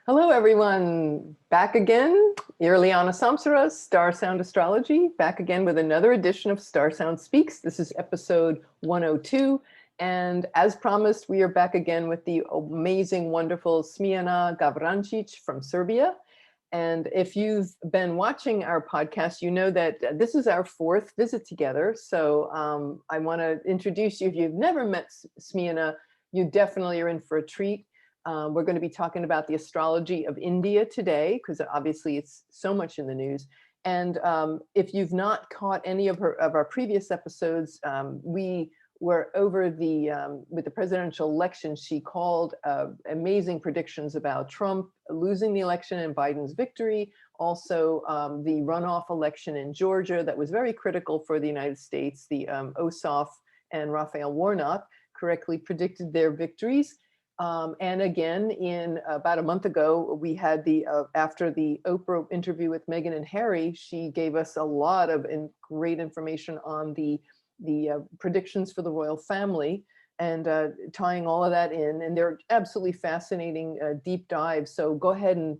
Hello, everyone. Back again. Irliana Samsara, StarSound Astrology, back again with another edition of StarSound Speaks. This is episode 102. And as promised, we are back again with the amazing, wonderful Smiljana Gavrančić from Serbia. And if you've been watching our podcast, you know that this is our fourth visit together. So I want to introduce you. If you've never met Smiljana, you definitely are in for a treat. We're going to be talking about the astrology of India today, because obviously it's so much in the news. And if you've not caught any of our previous episodes, we were over with the presidential election. She called amazing predictions about Trump losing the election and Biden's victory. Also, the runoff election in Georgia that was very critical for the United States. The Ossoff and Raphael Warnock correctly predicted their victories. And again, in about a month ago, we had after the Oprah interview with Meghan and Harry, she gave us a lot of great information on the predictions for the royal family and tying all of that in. And they're absolutely fascinating deep dives. So go ahead and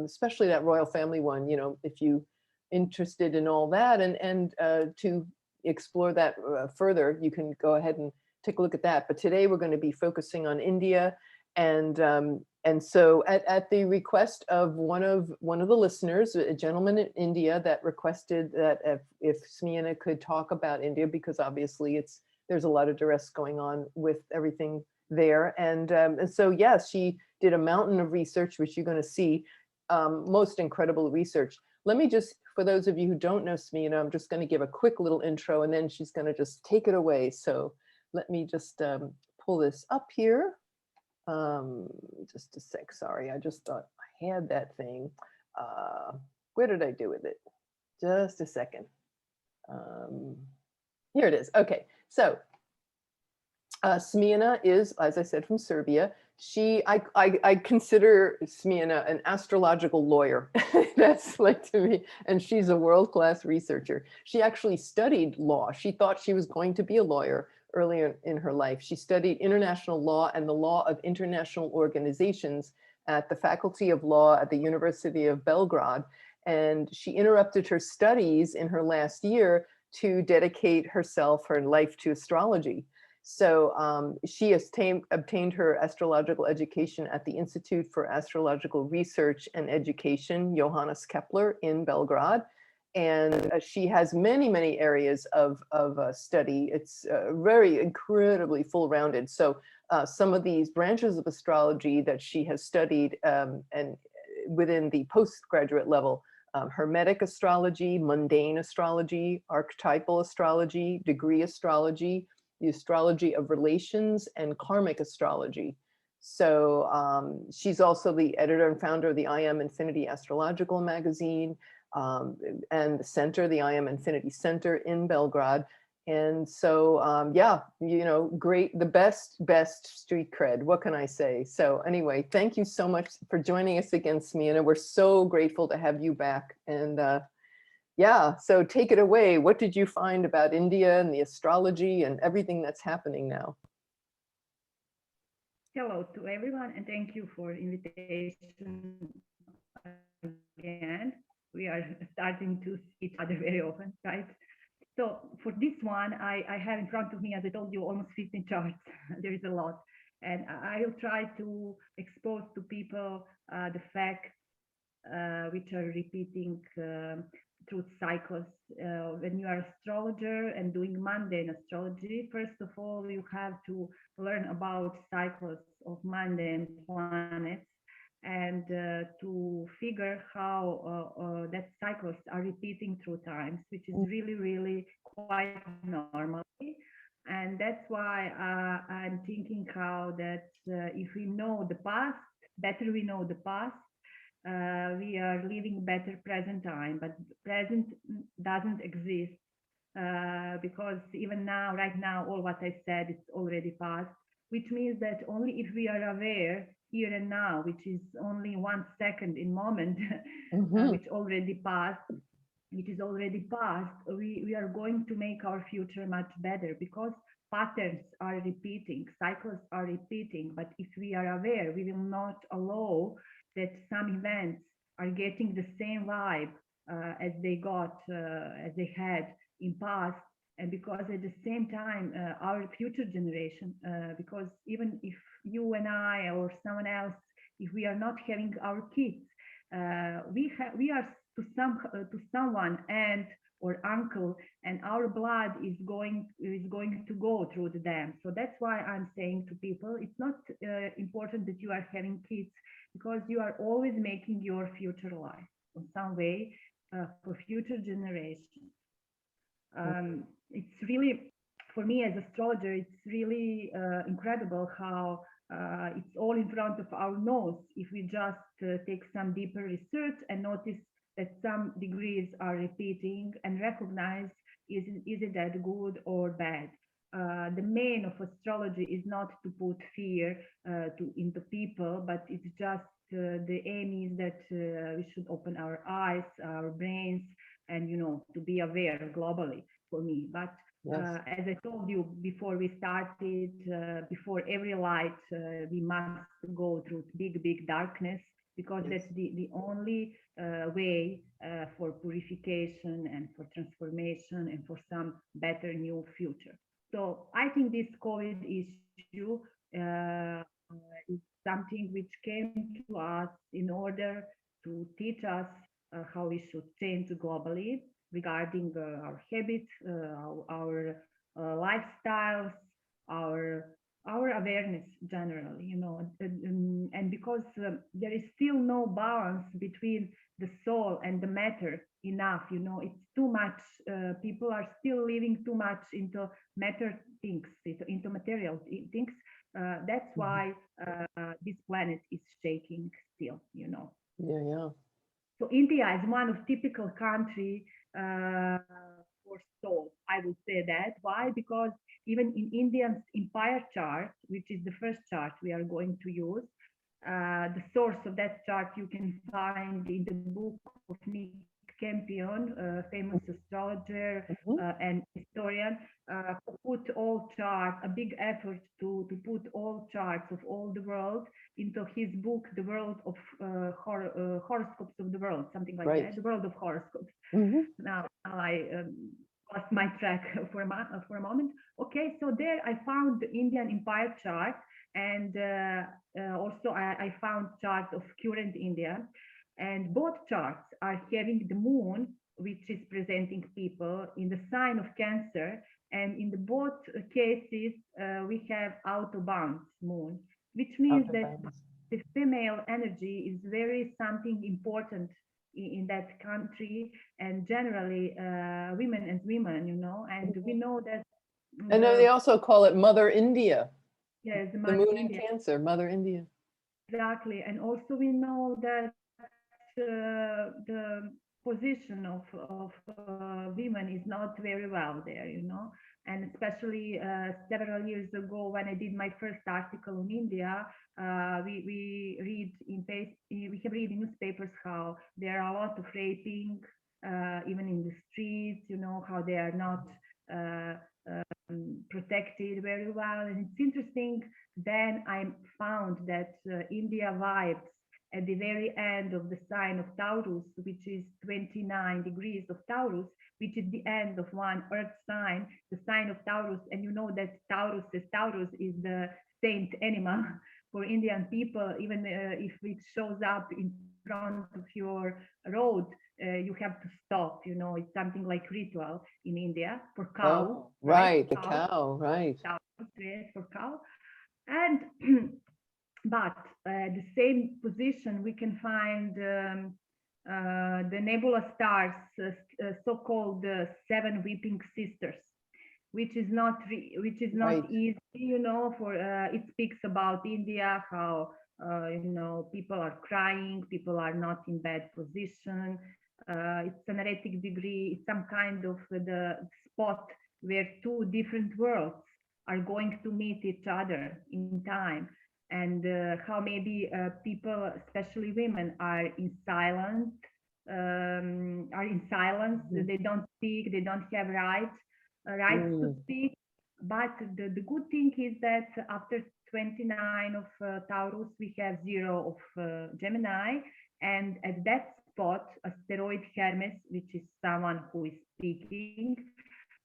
especially that royal family one, you know, if you're interested in all that and to explore that further, you can go ahead and take a look at that. But today we're going to be focusing on India, and so at the request of one of the listeners, a gentleman in India that requested that if Smiljana could talk about India, because obviously there's a lot of duress going on with everything there, and so yes, she did a mountain of research, which you're going to see, most incredible research. Let me just, for those of you who don't know Smiljana, I'm just going to give a quick little intro, and then she's going to just take it away. So let me just pull this up here. Just a sec, sorry. I just thought I had that thing. Where did I do with it? Just a second. Here it is. Okay, so Smiljana is, as I said, from Serbia. I consider Smiljana an astrological lawyer. That's like to me, and she's a world-class researcher. She actually studied law. She thought she was going to be a lawyer earlier in her life. She studied international law and the law of international organizations at the Faculty of Law at the University of Belgrade. And she interrupted her studies in her last year to dedicate her life to astrology. So she obtained her astrological education at the Institute for Astrological Research and Education, Johannes Kepler in Belgrade. And she has many, many areas of study. It's very incredibly full-rounded. So some of these branches of astrology that she has studied and within the postgraduate level, Hermetic astrology, mundane astrology, archetypal astrology, degree astrology, the astrology of relations, and karmic astrology. So she's also the editor and founder of the I Am Infinity Astrological magazine, and the center, the I Am Infinity Center in Belgrade. And so, yeah, you know, great, the best street cred. What can I say? So anyway, thank you so much for joining us again, Smiljana. We're so grateful to have you back. And yeah, so take it away. What did you find about India and the astrology and everything that's happening now? Hello to everyone, and thank you for invitation again. We are starting to see each other very often, right? So for this one, I have in front of me, as I told you, almost 15 charts. There is a lot. And I will try to expose to people the facts which are repeating through cycles. When you are astrologer and doing mundane astrology, first of all, you have to learn about cycles of mundane planets and to figure how that cycles are repeating through times, which is really, really quite normal. And that's why I'm thinking how that if we know the past, better we know the past, we are living better present time, but present doesn't exist because even now, right now, all what I said, it's already past, which means that only if we are aware here and now, which is only 1 second in moment, which already passed, which is already past, we are going to make our future much better because patterns are repeating, cycles are repeating. But if we are aware, we will not allow that some events are getting the same vibe as they had in past, and because at the same time our future generation, because even if you and I or someone else, if we are not having our kids, we are to someone aunt or uncle, and our blood is going to go through them. So that's why I'm saying to people, it's not important that you are having kids, because you are always making your future life in some way for future generations. It's really, for me as astrologer, it's really incredible how it's all in front of our nose if we just take some deeper research and notice that some degrees are repeating and recognize is it that good or bad. The main of astrology is not to put fear into people, but it's just the aim is that we should open our eyes, our brains, and to be aware globally for me. But Yes. as I told you before we started, before every light, we must go through big darkness, because Yes. that's the only way for purification and for transformation and for some better new future. So I think this COVID issue is something which came to us in order to teach us how we should change globally regarding our habits, our lifestyles, our awareness generally, and because there is still no balance between the soul and the matter enough, it's too much. People are still living too much into matter things, into material things. That's why this planet is shaking still. Yeah. So India is one of typical country for soul. I would say that. Why? Because even in Indian empire chart, which is the first chart we are going to use, the source of that chart you can find in the book of Nick Campion, famous astrologer and historian, who put all charts, a big effort to put all charts of all the world into his book, The World of Horoscopes of the World, something like that, The World of Horoscopes. Now I lost my track for a moment. Okay, so there I found the Indian empire chart, and also I found charts of current India, and both charts are having the moon, which is presenting people in the sign of Cancer, and in the both cases we have autobound moon, which means that the female energy is very something important in that country, and generally women as women, and we know that. And they also call it Mother India. Yes, the moon in Cancer, Mother India. Exactly, and also we know that the position of women is not very well there, and especially several years ago when I did my first article on India, we have read in newspapers how there are a lot of raping, even in the streets, how they are not protected very well. And it's interesting, then I found that India vibes at the very end of the sign of Taurus, which is 29 degrees of Taurus, which is the end of one earth sign, the sign of Taurus. And you know that Taurus is the saint animal for Indian people. Even if it shows up in front of your road, you have to stop. It's something like ritual in India for cow. Oh, right, the cow, right. For cow. And but the same position we can find the nebula stars, so-called seven weeping sisters, which is not easy, for it speaks about India, how people are crying, people are not in bad position. It's an heretic degree, it's some kind of the spot where two different worlds are going to meet each other in time, and how maybe people, especially women, are in silence. They don't speak, they don't have rights to speak. But the good thing is that after 29 of Taurus, we have 0 of Gemini. And at that spot, asteroid Hermes, which is someone who is speaking,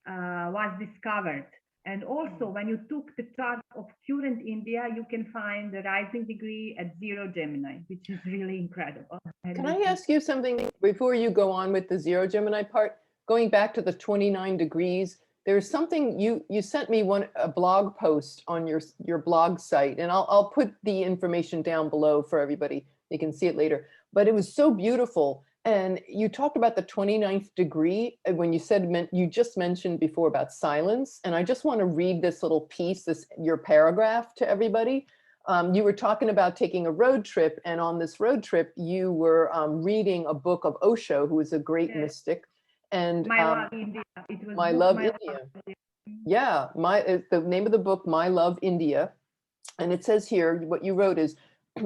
was discovered. And also, when you took the chart of current India, you can find the rising degree at 0 Gemini, which is really incredible. And can I ask you something before you go on with the 0 Gemini part? Going back to the 29 degrees, there's something you sent me a blog post on your blog site, and I'll put the information down below for everybody. You can see it later. But it was so beautiful. And you talked about the 29th degree when you said, you just mentioned before about silence. And I just want to read this little piece, your paragraph to everybody. You were talking about taking a road trip, and on this road trip, you were reading a book of Osho, who is a great mystic. And My Love India. It was My Love India. Yeah, the name of the book, My Love India. And it says here, what you wrote is,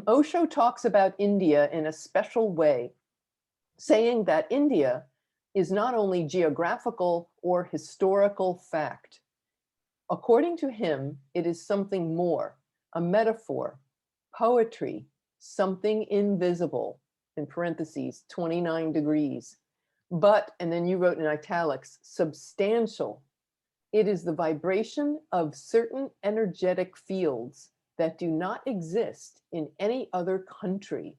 Osho talks about India in a special way, saying that India is not only geographical or historical fact. According to him, it is something more, a metaphor, poetry, something invisible, in parentheses, 29 degrees. But, and then you wrote in italics, substantial. It is the vibration of certain energetic fields that do not exist in any other country.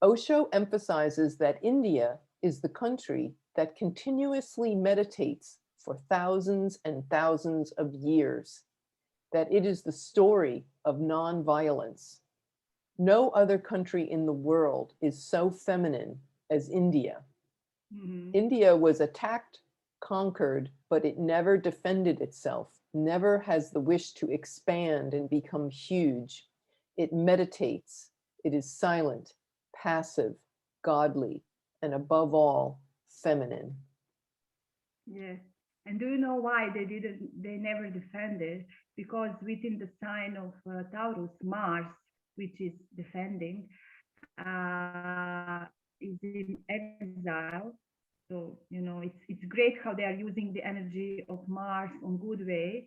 Osho emphasizes that India is the country that continuously meditates for thousands and thousands of years, that it is the story of nonviolence. No other country in the world is so feminine as India. Mm-hmm. India was attacked, conquered, but it never defended itself, never has the wish to expand and become huge. It meditates, it is silent, passive, godly, and above all, feminine. Yes. And do you know why they never defended? Because within the sign of Taurus, Mars, which is defending, is in exile. So, it's great how they are using the energy of Mars on good way.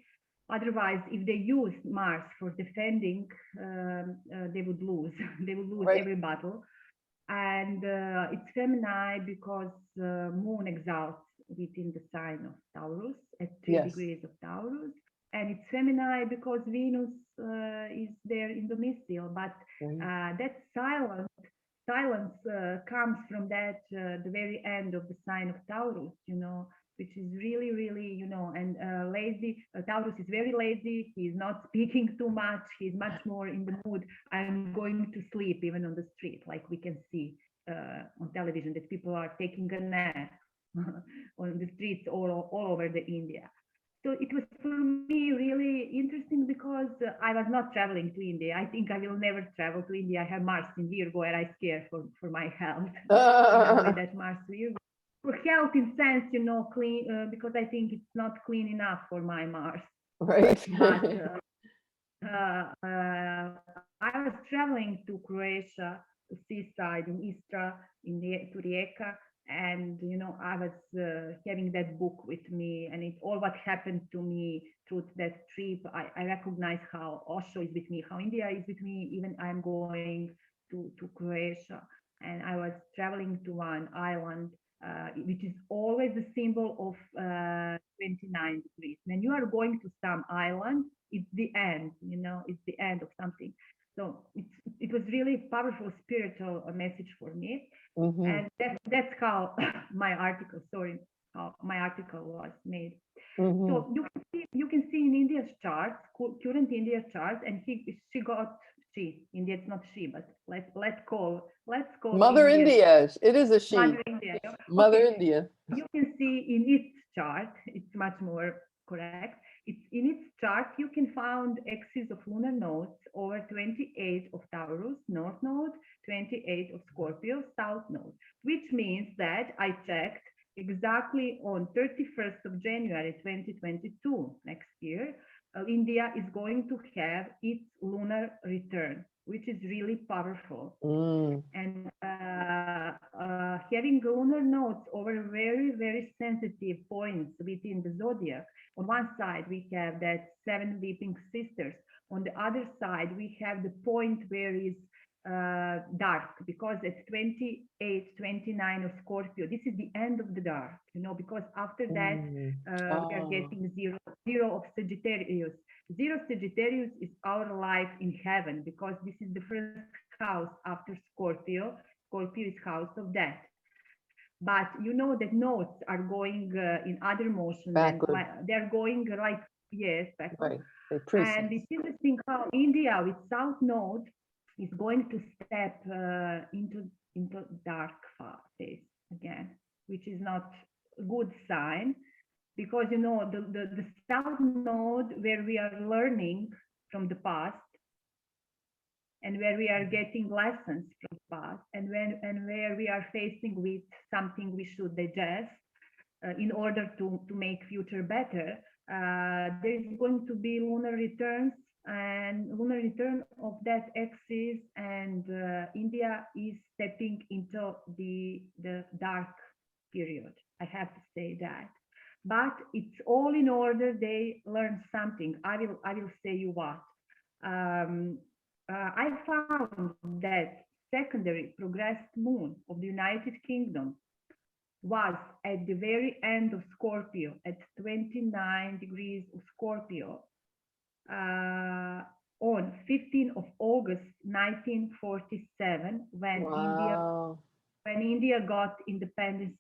Otherwise, if they use Mars for defending, they would lose. They would lose Right. every battle. And it's Gemini because Moon exalts within the sign of Taurus at 3 degrees of Taurus. And it's Gemini because Venus is there in the domicile. But that silence comes from that the very end of the sign of Taurus, which is really, really, and lazy. Taurus is very lazy. He's not speaking too much. He's much more in the mood. I'm going to sleep even on the street, like we can see on television that people are taking a nap on the streets all over the India. So it was for me really interesting because I was not traveling to India. I think I will never travel to India. I have Mars in Virgo and I scare for my health. With that Mars Virgo. For health in sense, clean, because I think it's not clean enough for my Mars. Right. But I was traveling to Croatia, to seaside in Istra, to Rijeka, and I was having that book with me, and it all what happened to me through that trip. I recognize how Osho is with me, how India is with me. Even I'm going to Croatia, and I was traveling to one island, which is always the symbol of 29 degrees. When you are going to some island, it's the end. It's the end of something. So it was really powerful spiritual message for me. Mm-hmm. And that's how my article was made. Mm-hmm. So you can see in India's charts, current India's charts, and India, it's not she, but let's call Mother India. It is a she. Mother India. Mother Okay. India. You can see in its chart, it's much more correct. It's in its chart, you can find axis of lunar nodes over 28 of Taurus, North Node, 28 of Scorpio, South Node, which means that I checked exactly on 31st of January 2022, next year, India is going to have its lunar return, which is really powerful. And having lunar nodes over very, very sensitive points within the zodiac. On one side, we have that 7 weeping sisters. On the other side, we have the point where is dark, because at 28, 29 of Scorpio, this is the end of the dark, because after that, we are getting zero of Sagittarius. Zero Sagittarius is our life in heaven, because this is the first house after Scorpio. Scorpio is house of death. But you know that nodes are going in other motions. They're going like, yes, backward. Right. And it's interesting how India with South Node is going to step into dark phase again, which is not a good sign, because the South Node, where we are learning from the past and where we are getting lessons from the past, and where we are facing with something we should digest in order to make future better, there is going to be lunar returns, and lunar return of that axis, and India is stepping into the dark period. I have to say that. But it's all in order they learn something. I will say you what. I found that secondary progressed moon of the United Kingdom was at the very end of Scorpio, at 29 degrees of Scorpio, on 15th of August 1947, when India got independence.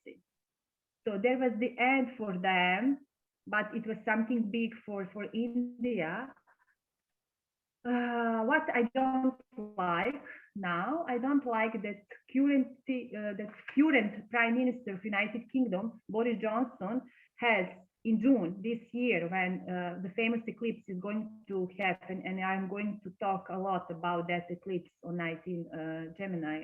So there was the end for them, but it was something big for India. What I don't like now, I don't like that current Prime Minister of United Kingdom, Boris Johnson, has in June this year, when the famous eclipse is going to happen, and I'm going to talk a lot about that eclipse on 19 Gemini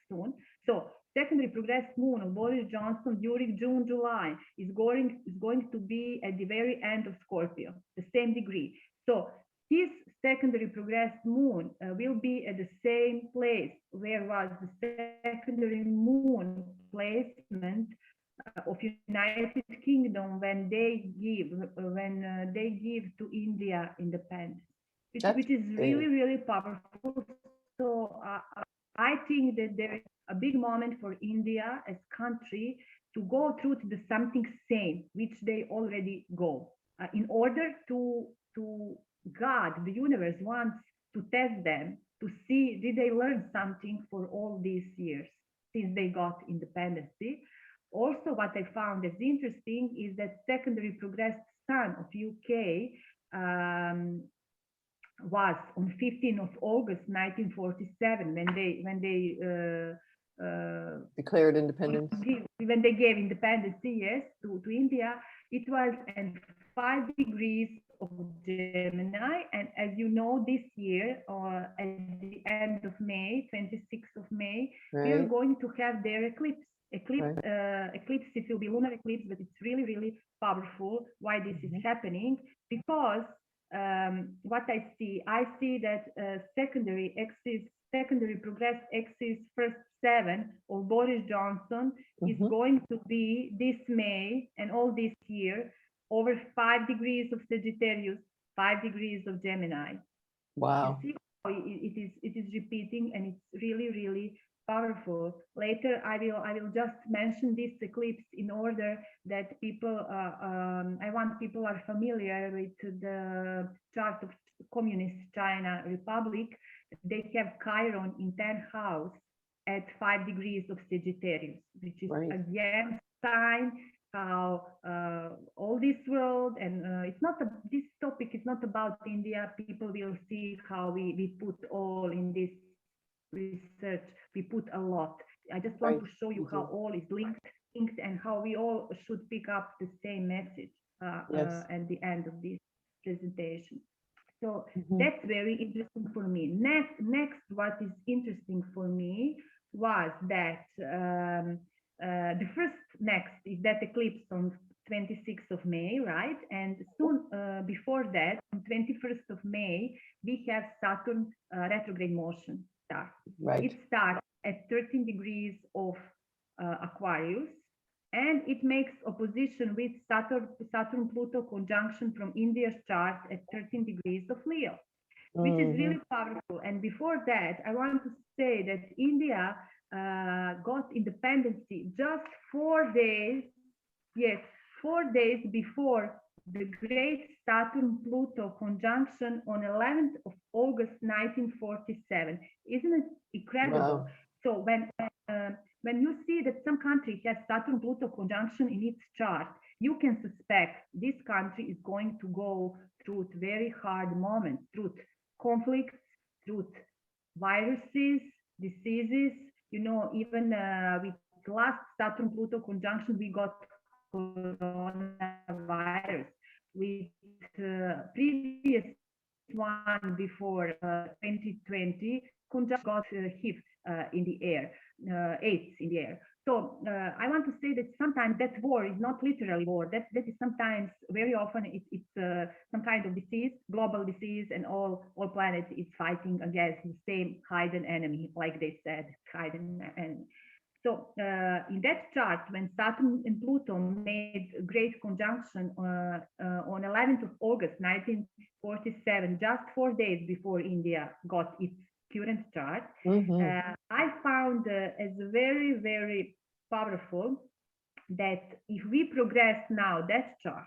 soon. So secondary progressed moon of Boris Johnson during June, July is going to be at the very end of Scorpio, the same degree. So his secondary progressed moon will be at the same place where was the secondary moon placement of United Kingdom when they give to India independence, which is really, really powerful. So I think that there is a big moment for India as country to go through to the something same, which they already go, in order to God, the universe wants to test them to see did they learn something for all these years since they got independence. Also, what I found as interesting is that secondary progressed sun of UK was on 15th of August 1947 when they declared independence. When they gave independence, yes, to India. It was at 5 degrees of Gemini, and as you know, this year, at the end of May, 26th of May, we are going to have their eclipse. Eclipse, it will be lunar eclipse, but it's really, really powerful. Why this is happening? Because what I see that secondary progressed axis first 7 of Boris Johnson is going to be this May and all this year over 5 degrees of Sagittarius, 5 degrees of Gemini. Wow. You see how it is repeating, and it's really, really powerful. Later, I will just mention this eclipse in order that people, I want people are familiar with the chart of Communist China Republic. They have Chiron in 10th house at 5 degrees of Sagittarius, which is again sign how all this world, and it's not this topic is not about India. People will see how we put all in this research. We put a lot. I just want to show you how all is linked, and how we all should pick up the same message at the end of this presentation. So that's very interesting for me. Next, what is interesting for me was that the first next is that eclipse on 26th of May, right? And soon before that, on 21st of May, we have Saturn retrograde motion start. It starts at 13 degrees of Aquarius, and it makes opposition with Saturn-Pluto conjunction from India's chart at 13 degrees of Leo. which is really powerful. And before that, I want to say that India got independency just 4 days, yes, 4 days before the great Saturn-Pluto conjunction on 11th of August 1947. Isn't it incredible? Wow. So when you see that some country has Saturn-Pluto conjunction in its chart, you can suspect this country is going to go through very hard moments, through conflicts, through viruses, diseases. You know, even with last Saturn-Pluto conjunction, we got coronavirus. With previous one before 2020, conjunction got HIV in the air, AIDS in the air. So I want to say that sometimes that war is not literally war. That is sometimes, very often, it's some kind of disease, global disease, and all planets is fighting against the same hidden enemy, like they said, hidden enemy. So in that chart, when Saturn and Pluto made a great conjunction on 11th of August 1947, just 4 days before India got its current chart, I found as very, very powerful that if we progress now that chart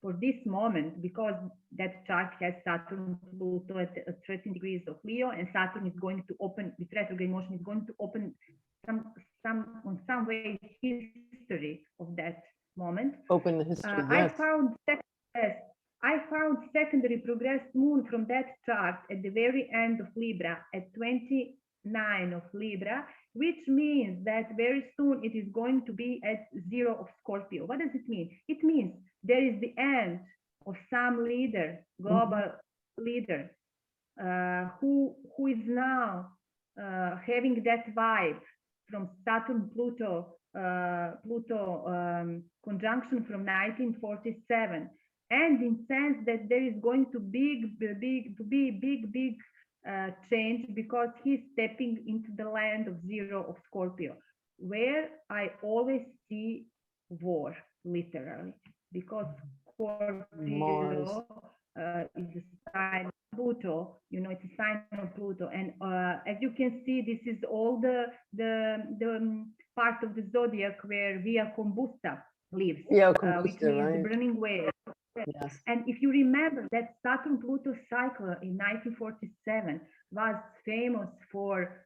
for this moment, because that chart has Saturn, Pluto at 13 degrees of Leo, and Saturn is going to open, with retrograde motion, is going to open some way history of that moment. Open the history. Yes. I found secondary progressed moon from that chart at the very end of Libra at 29 of Libra, which means that very soon it is going to be at 0 of Scorpio. What does it mean? It means there is the end of some leader, global leader, who is now having that vibe from Saturn Pluto conjunction from 1947, and in sense that there is going to be big change, because he's stepping into the land of 0 of Scorpio, where I always see war, literally, because Scorpio is a sign of Pluto, you know, it's a sign of Pluto. And as you can see, this is all the part of the zodiac where Via Combusta lives, which means the burning way. Yes. And if you remember, that Saturn-Pluto cycle in 1947 was famous for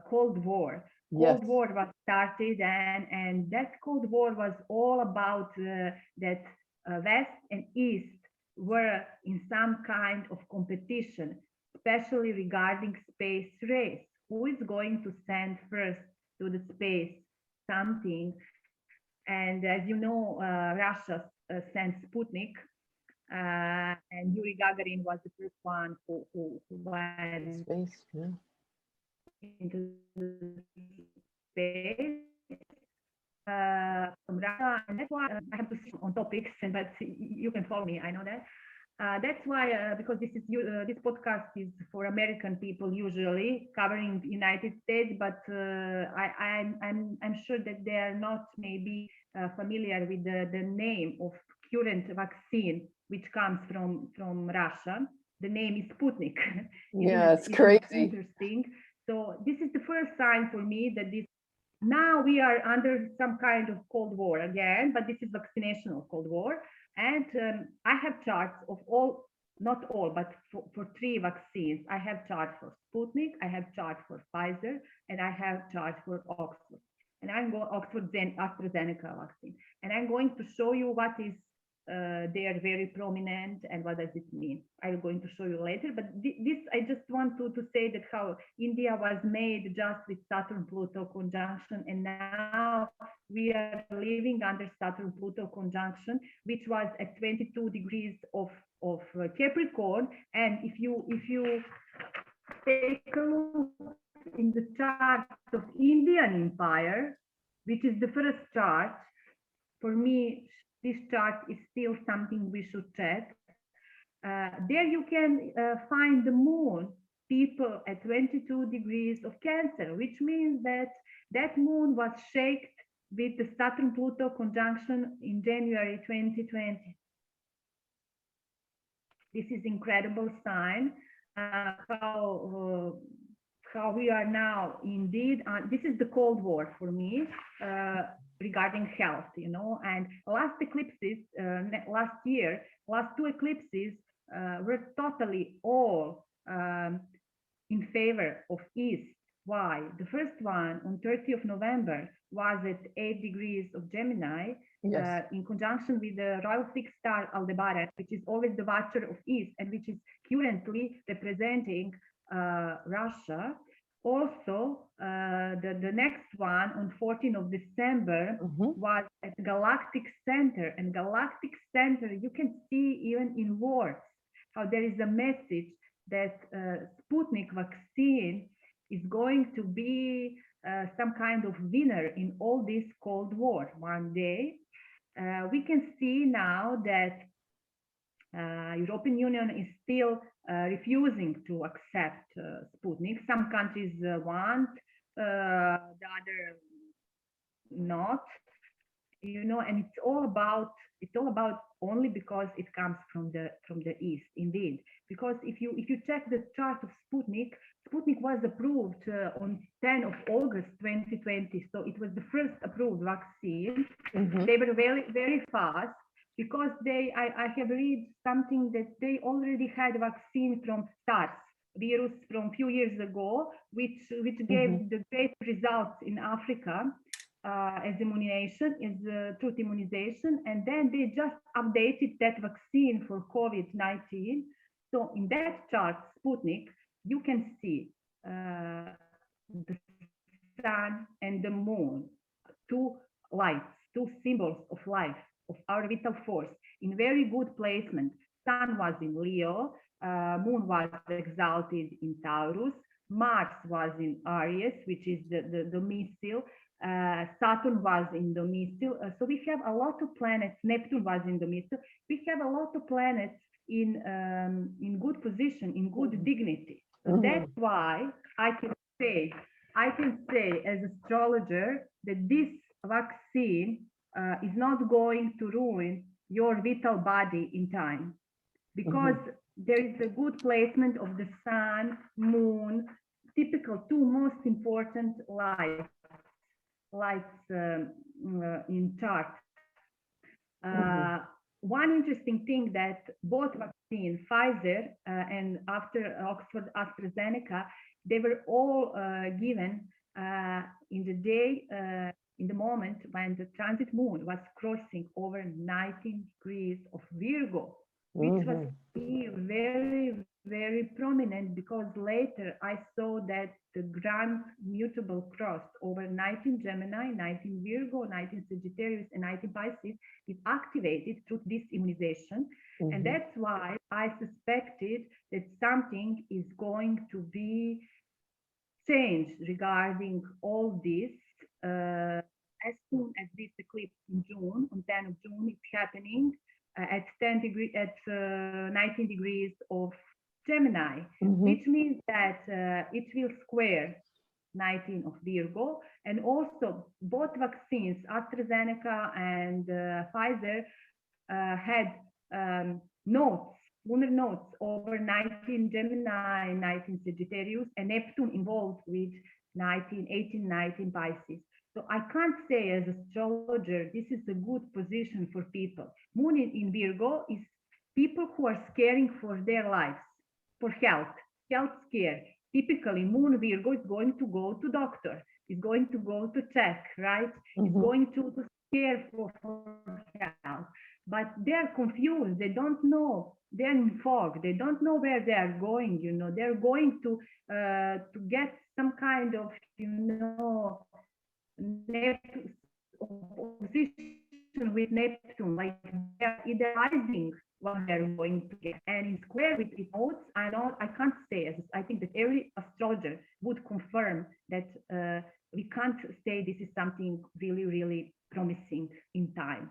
Cold War. Cold War was started, and that Cold War was all about that West and East were in some kind of competition, especially regarding space race. Who is going to send first to the space something? And as you know, Russia sent Sputnik, and Yuri Gagarin was the first one who went space, into space from Russia. And that's why I have to see on topics, but you can follow me, I know that. That's why, because this podcast is for American people, usually covering the United States, but I'm sure that they are not maybe familiar with the name of current vaccine which comes from Russia. The name is Sputnik. Yeah, it's crazy. Interesting. So this is the first sign for me that now we are under some kind of Cold War again, but this is vaccinational Cold War. And I have charts of all, not all, but for 3 vaccines. I have charts for Sputnik, I have charts for Pfizer, and I have charts for Oxford. And I'm going AstraZeneca vaccine. And I'm going to show you what is they are very prominent and what does it mean. I'm going to show you later, but this I just want to say that how India was made just with Saturn-Pluto conjunction, and now we are living under Saturn-Pluto conjunction, which was at 22 degrees of Capricorn. And if you take a look in the chart of Indian Empire, which is the first chart, for me, this chart is still something we should check. There you can find the moon, people at 22 degrees of Cancer, which means that moon was shaped with the Saturn-Pluto conjunction in January 2020. This is incredible sign. how we are now indeed. This is the Cold War for me regarding health, and last eclipses, last year, last two eclipses were totally all in favor of East. Why? The first one on 30th of November was at 8 degrees of Gemini, Yes. in conjunction with the royal fixed star Aldebaran, which is always the watcher of East and which is currently representing Russia. Also, the next one on 14th of December was at Galactic Center. And Galactic Center, you can see even in words how there is a message that Sputnik vaccine is going to be some kind of winner in all this Cold War one day. We can see now that European Union is still refusing to accept Sputnik. Some countries want, the other not. And it's all about only because it comes from the East, indeed. Because if you check the chart of Sputnik was approved on 10th of August 2020. So it was the first approved vaccine. They were very, very fast because I have read something that they already had vaccine from SARS virus from a few years ago, which gave the great results in Africa. As immunization, as truth immunization, and then they just updated that vaccine for COVID-19. So in that chart, Sputnik, you can see the sun and the moon, two lights, two symbols of life, of our vital force, in very good placement. Sun was in Leo, moon was exalted in Taurus, Mars was in Aries, which is the missile. Saturn was in the missile. So we have a lot of planets. Neptune was in the missile. We have a lot of planets in good position, in good dignity. So that's why I can say as astrologer that this vaccine is not going to ruin your vital body in time, because there is a good placement of the sun, moon, typical two most important lights in chart. One interesting thing that both vaccines, Pfizer and after Oxford AstraZeneca, they were all given in the day, in the moment when the transit moon was crossing over 19 degrees of Virgo, which was very, very prominent, because later I saw that the grand mutable cross over 19 Gemini, 19 Virgo, 19 Sagittarius, and 19 Pisces is activated through this immunization. And that's why I suspected that something is going to be changed regarding all this. As soon as this eclipse in June, on 10th of June, it's happening at 19 degrees of Gemini, which means that it will square 19 of Virgo. And also both vaccines, AstraZeneca and Pfizer, had lunar nodes over 19 Gemini, 19 Sagittarius, and Neptune involved with 18, 19 Pisces. So I can't say as astrologer, this is a good position for people. Moon in Virgo is people who are caring for their lives, for health care. Typically, Moon Virgo is going to go to doctor, is going to go to check, right? Is going to care for health. But they're confused, they don't know, they're in fog, they don't know where they are going, they're going to get some kind of, opposition with Neptune, like they're idealizing what they're going to get. And in square with its nodes, I can't say, I think that every astrologer would confirm that we can't say this is something really, really promising in time.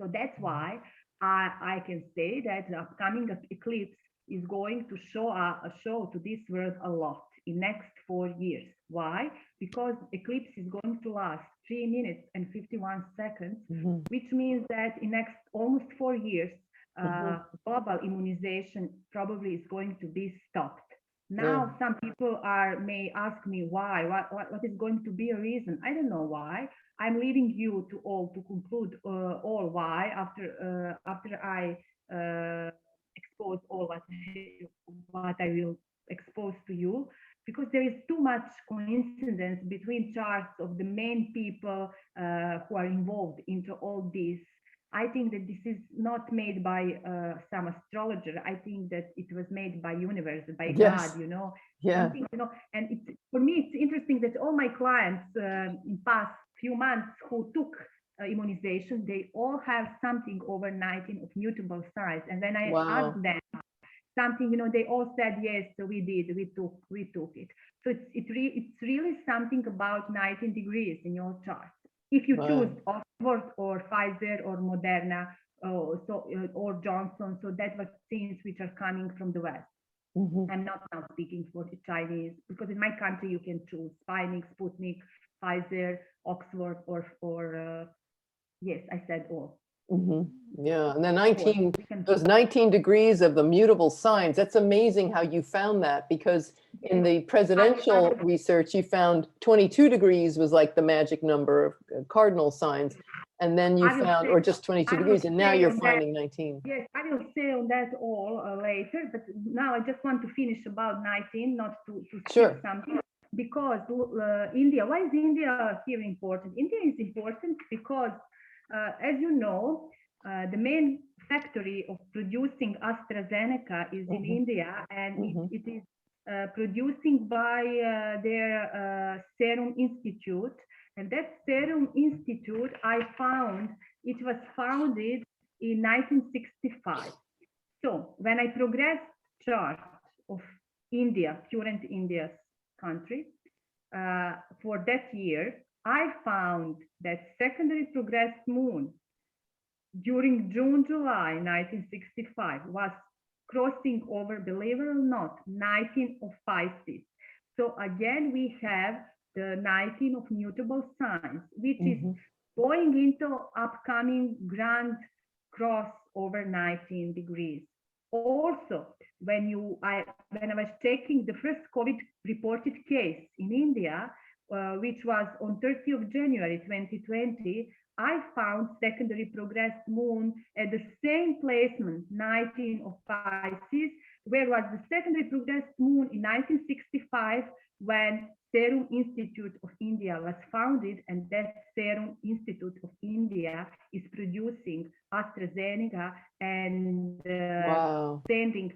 So that's why I can say that the upcoming eclipse is going to show to this world a lot in next 4 years. Why? Because eclipse is going to last 3 minutes and 51 seconds, which means that in next almost 4 years, global immunization probably is going to be stopped. Now, some people may ask me why. What is going to be a reason? I don't know why. I'm leaving you to all to conclude all why after I expose all what I will expose to you, because there is too much coincidence between charts of the main people who are involved into all this. I think that this is not made by some astrologer. I think that it was made by universe, by Yes. God, you know. Yeah. Something, you know, and it's, for me, it's interesting that all my clients in past few months who took immunization, they all have something over 19 of mutable signs. And when I Wow. asked them something, you know, they all said, yes, we did, we took it. So it's really something about 19 degrees in your chart. If you choose Oxford or Pfizer or Moderna or Johnson, so that vaccines which are coming from the West. I'm not now speaking for the Chinese, because in my country you can choose Sputnik, Pfizer, Oxford, or yes, I said all. Yeah, and the those 19 degrees of the mutable signs, that's amazing how you found that, because in the presidential research, you found 22 degrees was like the magic number of cardinal signs. And then you found, or just 22 degrees, and now you're finding 19. Yes, I will say on that all later, but now I just want to finish about 19, not to skip something. Because India, why is India here important? India is important because, as you know, the main factory of producing AstraZeneca is in India, and it is producing by their Serum Institute. And that Serum Institute, I found, it was founded in 1965. So when I progressed chart of India, current India's country, for that year, I found that secondary progressed moon during June-July 1965 was crossing over, believe it or not, 19 of Pisces. So again, we have the 19 of mutable signs, which is going into upcoming grand cross over 19 degrees. Also, when I was checking the first COVID reported case in India, which was on 30th of January 2020, I found secondary progressed moon at the same placement, 19 of Pisces, where was the secondary progressed moon in 1965 when Serum Institute of India was founded, and that Serum Institute of India is producing AstraZeneca and sending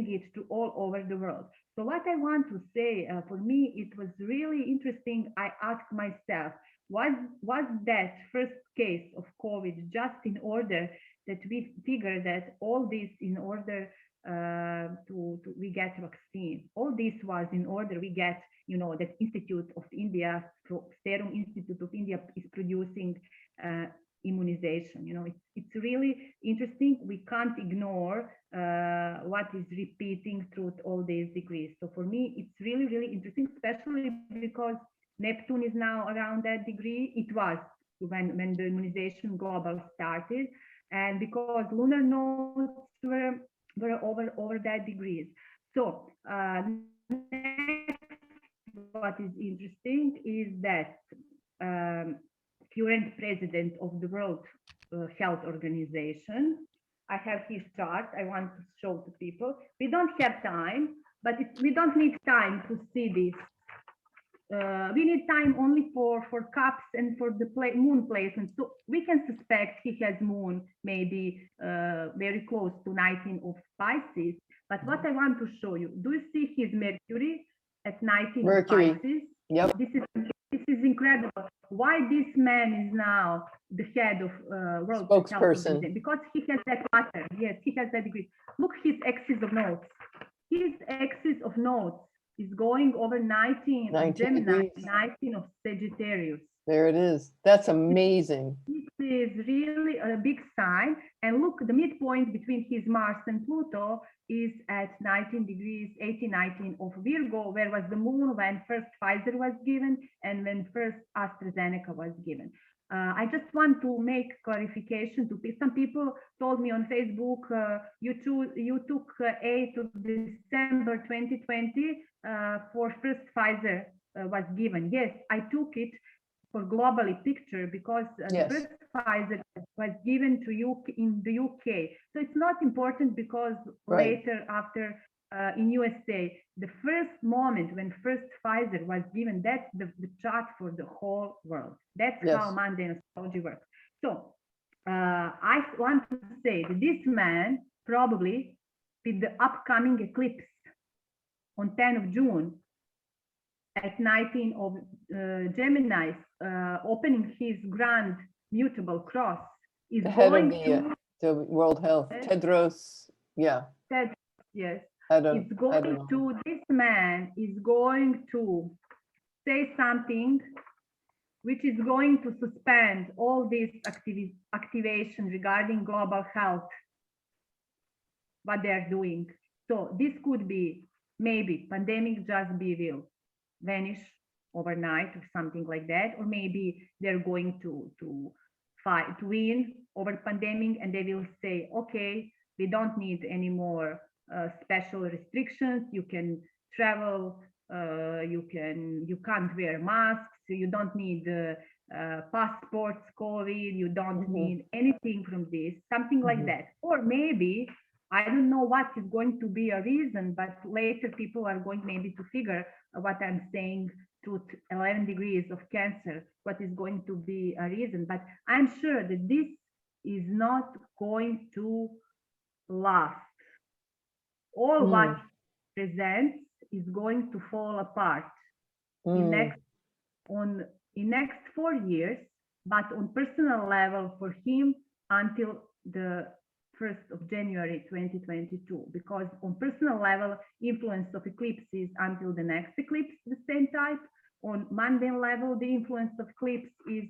it to all over the world. So what I want to say, for me, it was really interesting. I asked myself, was that first case of COVID just in order that we figure that all this in order we get vaccine? All this was in order we get, you know, that Institute of India, Serum Institute of India is producing immunization. You know, it's really interesting. We can't ignore what is repeating through all these degrees. So for me, it's really, really interesting, especially because Neptune is now around that degree. It was when the immunization global started, and because lunar nodes were over that degrees. So next, what is interesting is that current president of the World Health Organization, I have his chart. I want to show to people. We don't have time, but we don't need time to see this. We need time only for cups and for the moon placement. So we can suspect he has moon maybe very close to 19 of Pisces. But what I want to show you, do you see his Mercury at 19 of Pisces? Yep. This is incredible. Why this man is now the head of World Health Organization? Because he has that pattern. Yes, he has that degree. Look his axis of nodes. His axis of nodes is going over 19 of Gemini, 19 of Sagittarius. There it is. That's amazing. This is really a big sign. And look, the midpoint between his Mars and Pluto is at 19 degrees, 19 of Virgo, where was the moon when first Pfizer was given and when first AstraZeneca was given. I just want to make clarification to people. Some people told me on Facebook, you took 8th of December 2020 for first Pfizer was given. Yes, I took it for globally picture because the first Pfizer was given to you in the UK. So it's not important because later after in USA, the first moment when first Pfizer was given, that's the chart for the whole world. That's how mundane astrology works. So I want to say that this man probably with the upcoming eclipse on 10th of June at 19 of Gemini, opening his grand mutable cross is the head going of the World Health, Tedros, Tedros, yes. It's going to, this man is going to say something which is going to suspend all this activation regarding global health, what they're doing. So this could be maybe pandemic just will vanish overnight or something like that, or maybe they're going to fight to win over pandemic and they will say, okay, we don't need any more special restrictions. You can travel, you can't wear masks, you don't need passports, COVID, you don't need anything from this, something like that. Or maybe, I don't know what is going to be a reason, but later people are going maybe to figure what I'm saying to 11 degrees of Cancer, what is going to be a reason. But I'm sure that this is not going to last. All what presents is going to fall apart in next 4 years, but on personal level for him until the 1st of January 2022, because on personal level, influence of eclipses until the next eclipse, the same type. On mundane level, the influence of eclipse is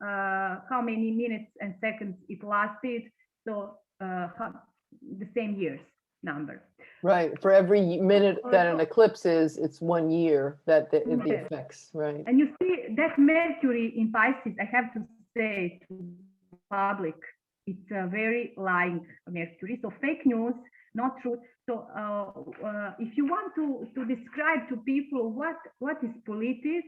how many minutes and seconds it lasted. So the same years number. Right. For every minute that an eclipse is, it's 1 year that the effects, right? And you see that Mercury in Pisces, I have to say to public, it's a very lying Mercury. So fake news, not truth. So if you want to describe to people what is politic,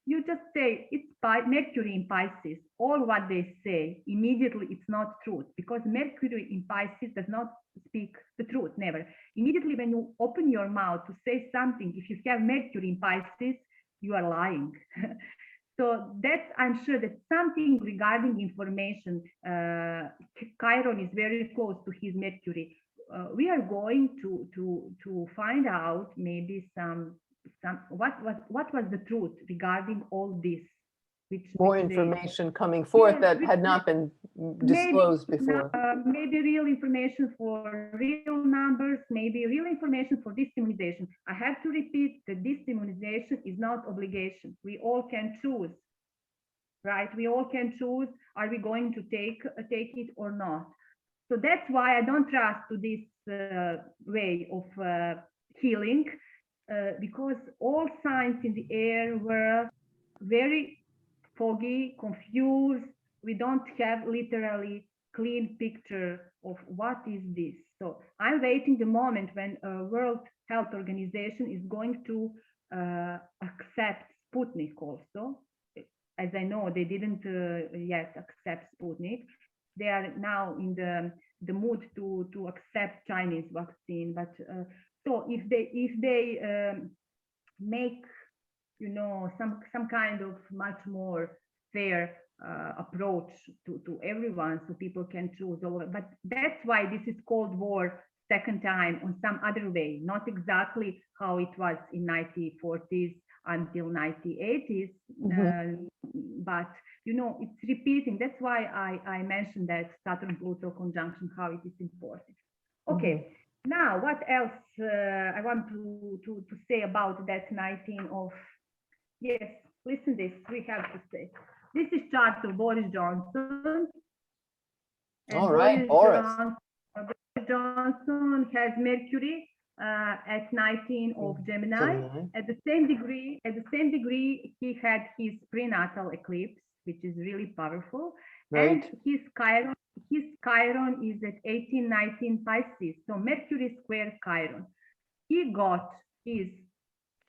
you just say it's Mercury in Pisces. All what they say immediately it's not truth, because Mercury in Pisces does not speak the truth, never. Immediately when you open your mouth to say something, if you have Mercury in Pisces, you are lying. So that's, I'm sure that something regarding information, Chiron is very close to his Mercury. We are going to find out maybe what was the truth regarding all this. More information coming forth that had not been disclosed before. Maybe real information for real numbers, maybe real information for this immunization. I have to repeat that this immunization is not obligation. We all can choose, right? We all can choose, are we going to take it or not? So that's why I don't trust to this way of healing, because all signs in the air were very foggy, confused. We don't have literally clean picture of what is this. So I'm waiting the moment when World Health Organization is going to accept Sputnik also. As I know, they didn't yet accept Sputnik. They are now in the mood to accept Chinese vaccine. But so if they make, you know, some kind of much more fair approach to everyone, so people can choose over. But that's why this is Cold War second time on some other way, not exactly how it was in 1940s until 1980s, but you know, it's repeating. That's why I mentioned that Saturn-Pluto conjunction, how it is important. Okay. Now, what else I want to say about that 19 of, yes, listen this, we have to say. This is chart of Boris Johnson. And all right, Boris Johnson has Mercury at 19 of Gemini. At the same degree, he had his prenatal eclipse which is really powerful. Right. And his Chiron is at 18-19 Pisces, so Mercury square Chiron. He got his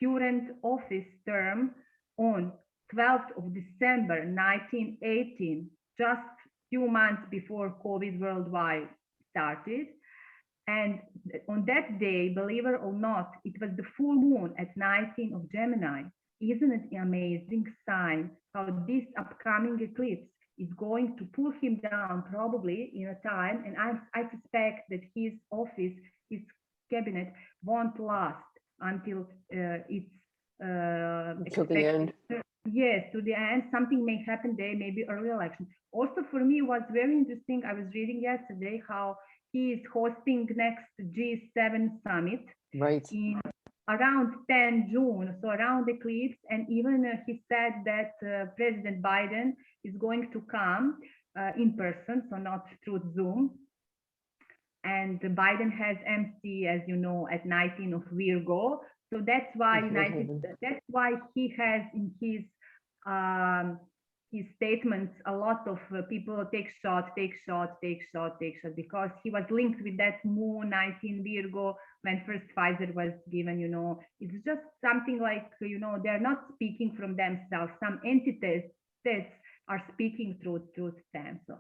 current office term on 12th of December 1918, just few months before COVID worldwide started. And on that day, believe it or not, it was the full moon at 19 of Gemini. Isn't it an amazing sign how this upcoming eclipse is going to pull him down probably in a time? And I suspect that his office, his cabinet won't last until it's Until the end. Yes, to the end. Something may happen there, maybe early election. Also for me was very interesting. I was reading yesterday how he is hosting next G7 summit Right. in around 10 June, so around the eclipse. And even he said that President Biden is going to come in person, so not through Zoom. And Biden has MC, as you know, at 19 of Virgo. So that's why that's why he has in his statements a lot of people take shots, because he was linked with that moon 19 Virgo when first Pfizer was given. It's just something like, they're not speaking from themselves. Some entities that are speaking through them. So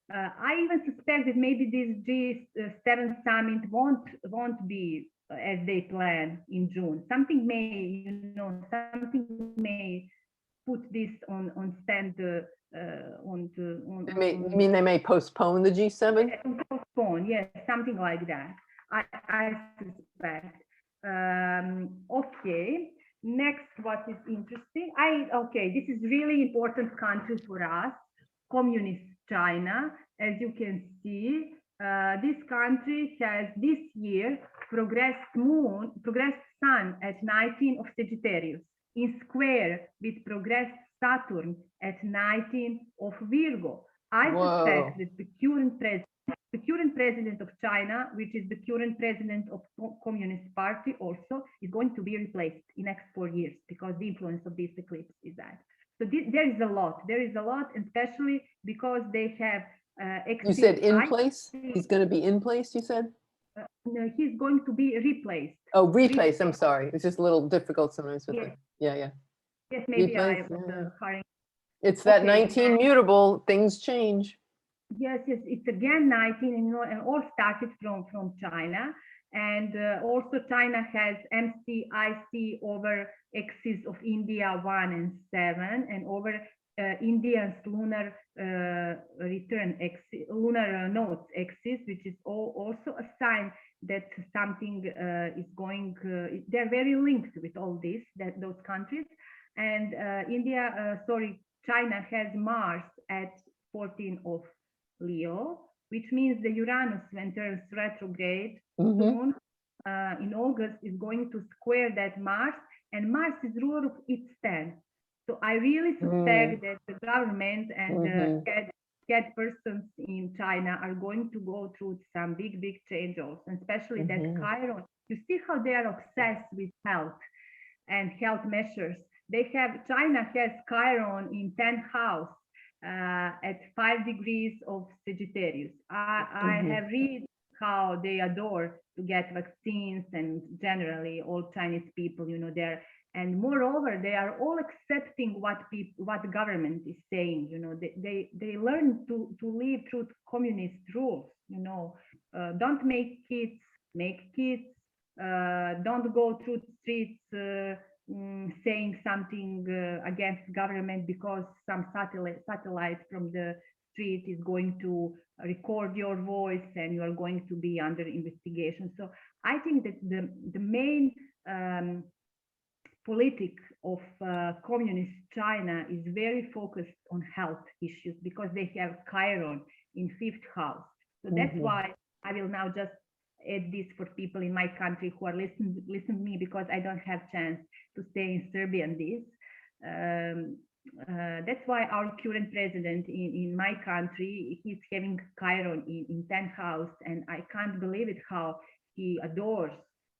I even suspect that maybe this G7 summit won't be as they plan in June. Something may, put this on stand. They may postpone the G7? Postpone, yes, something like that. I suspect. Okay. Next, what is interesting? This is really important country for us. Communist China. As you can see, this country has this year progressed sun at 19 of Sagittarius in square with progressed Saturn at 19 of Virgo. I suspect that the current president of China, which is the current president of Communist Party also, is going to be replaced in next 4 years because the influence of this eclipse is that. So there is a lot, and especially because they have You said in place? He's going to be in place, you said? No, he's going to be replaced. Oh, replaced. I'm sorry. It's just a little difficult sometimes with it. Yeah. Yes, maybe replaced, hurrying. It's that 19 mutable, things change. Yes, it's again 19, and all started from China. And also China has MCIC over axis of India 1 and 7, and over India's lunar return axis, lunar nodes axis, which is also a sign that something is going. They're very linked with all this, those countries. And China has Mars at 14 of Leo, which means the Uranus, when turns retrograde soon in August, is going to square that Mars, and Mars is ruler of its 10. So I really suspect that the government and the cat persons in China are going to go through some big changes, and especially that Chiron. You see how they are obsessed with health and health measures. China has Chiron in 10th house at 5 degrees of Sagittarius. I have read how they adore to get vaccines, and generally all Chinese people, there. And moreover, they are all accepting what the government is saying. They learn to live through communist rules. Don't make kids, make kids. Don't go through the streets saying something against government because some satellite from the street is going to record your voice and you are going to be under investigation. So I think that the main politic of communist China is very focused on health issues because they have Chiron in 5th house. So that's why I will now just add this for people in my country who are listen to me, because I don't have chance to stay in Serbia on this. That's why our current president in my country, he's having Chiron in 10th house, and I can't believe it how he adores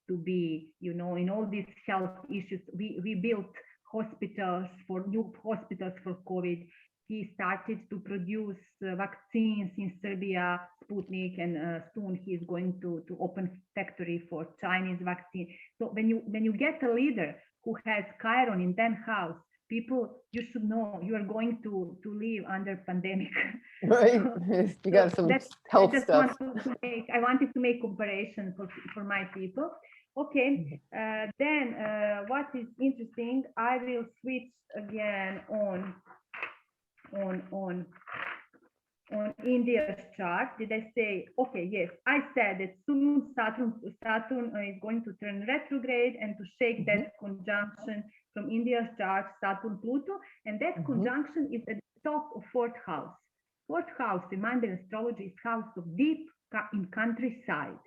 to be, in all these health issues. We built new hospitals for COVID. he started to produce vaccines in Serbia, Sputnik, and soon he is going to open factory for Chinese vaccine. So when you get a leader who has Chiron in 10th house, people, you should know you are going to live under pandemic. Right. You got some health stuff. I wanted to make comparison for my people. Okay, then what is interesting, I will switch again on India's chart. Did I say, okay, yes, I said that soon Saturn is going to turn retrograde and to shake that conjunction from India's chart, Saturn-Pluto, and that conjunction is at the top of 4th house. 4th house in Mandarin astrology is house of deep in countryside.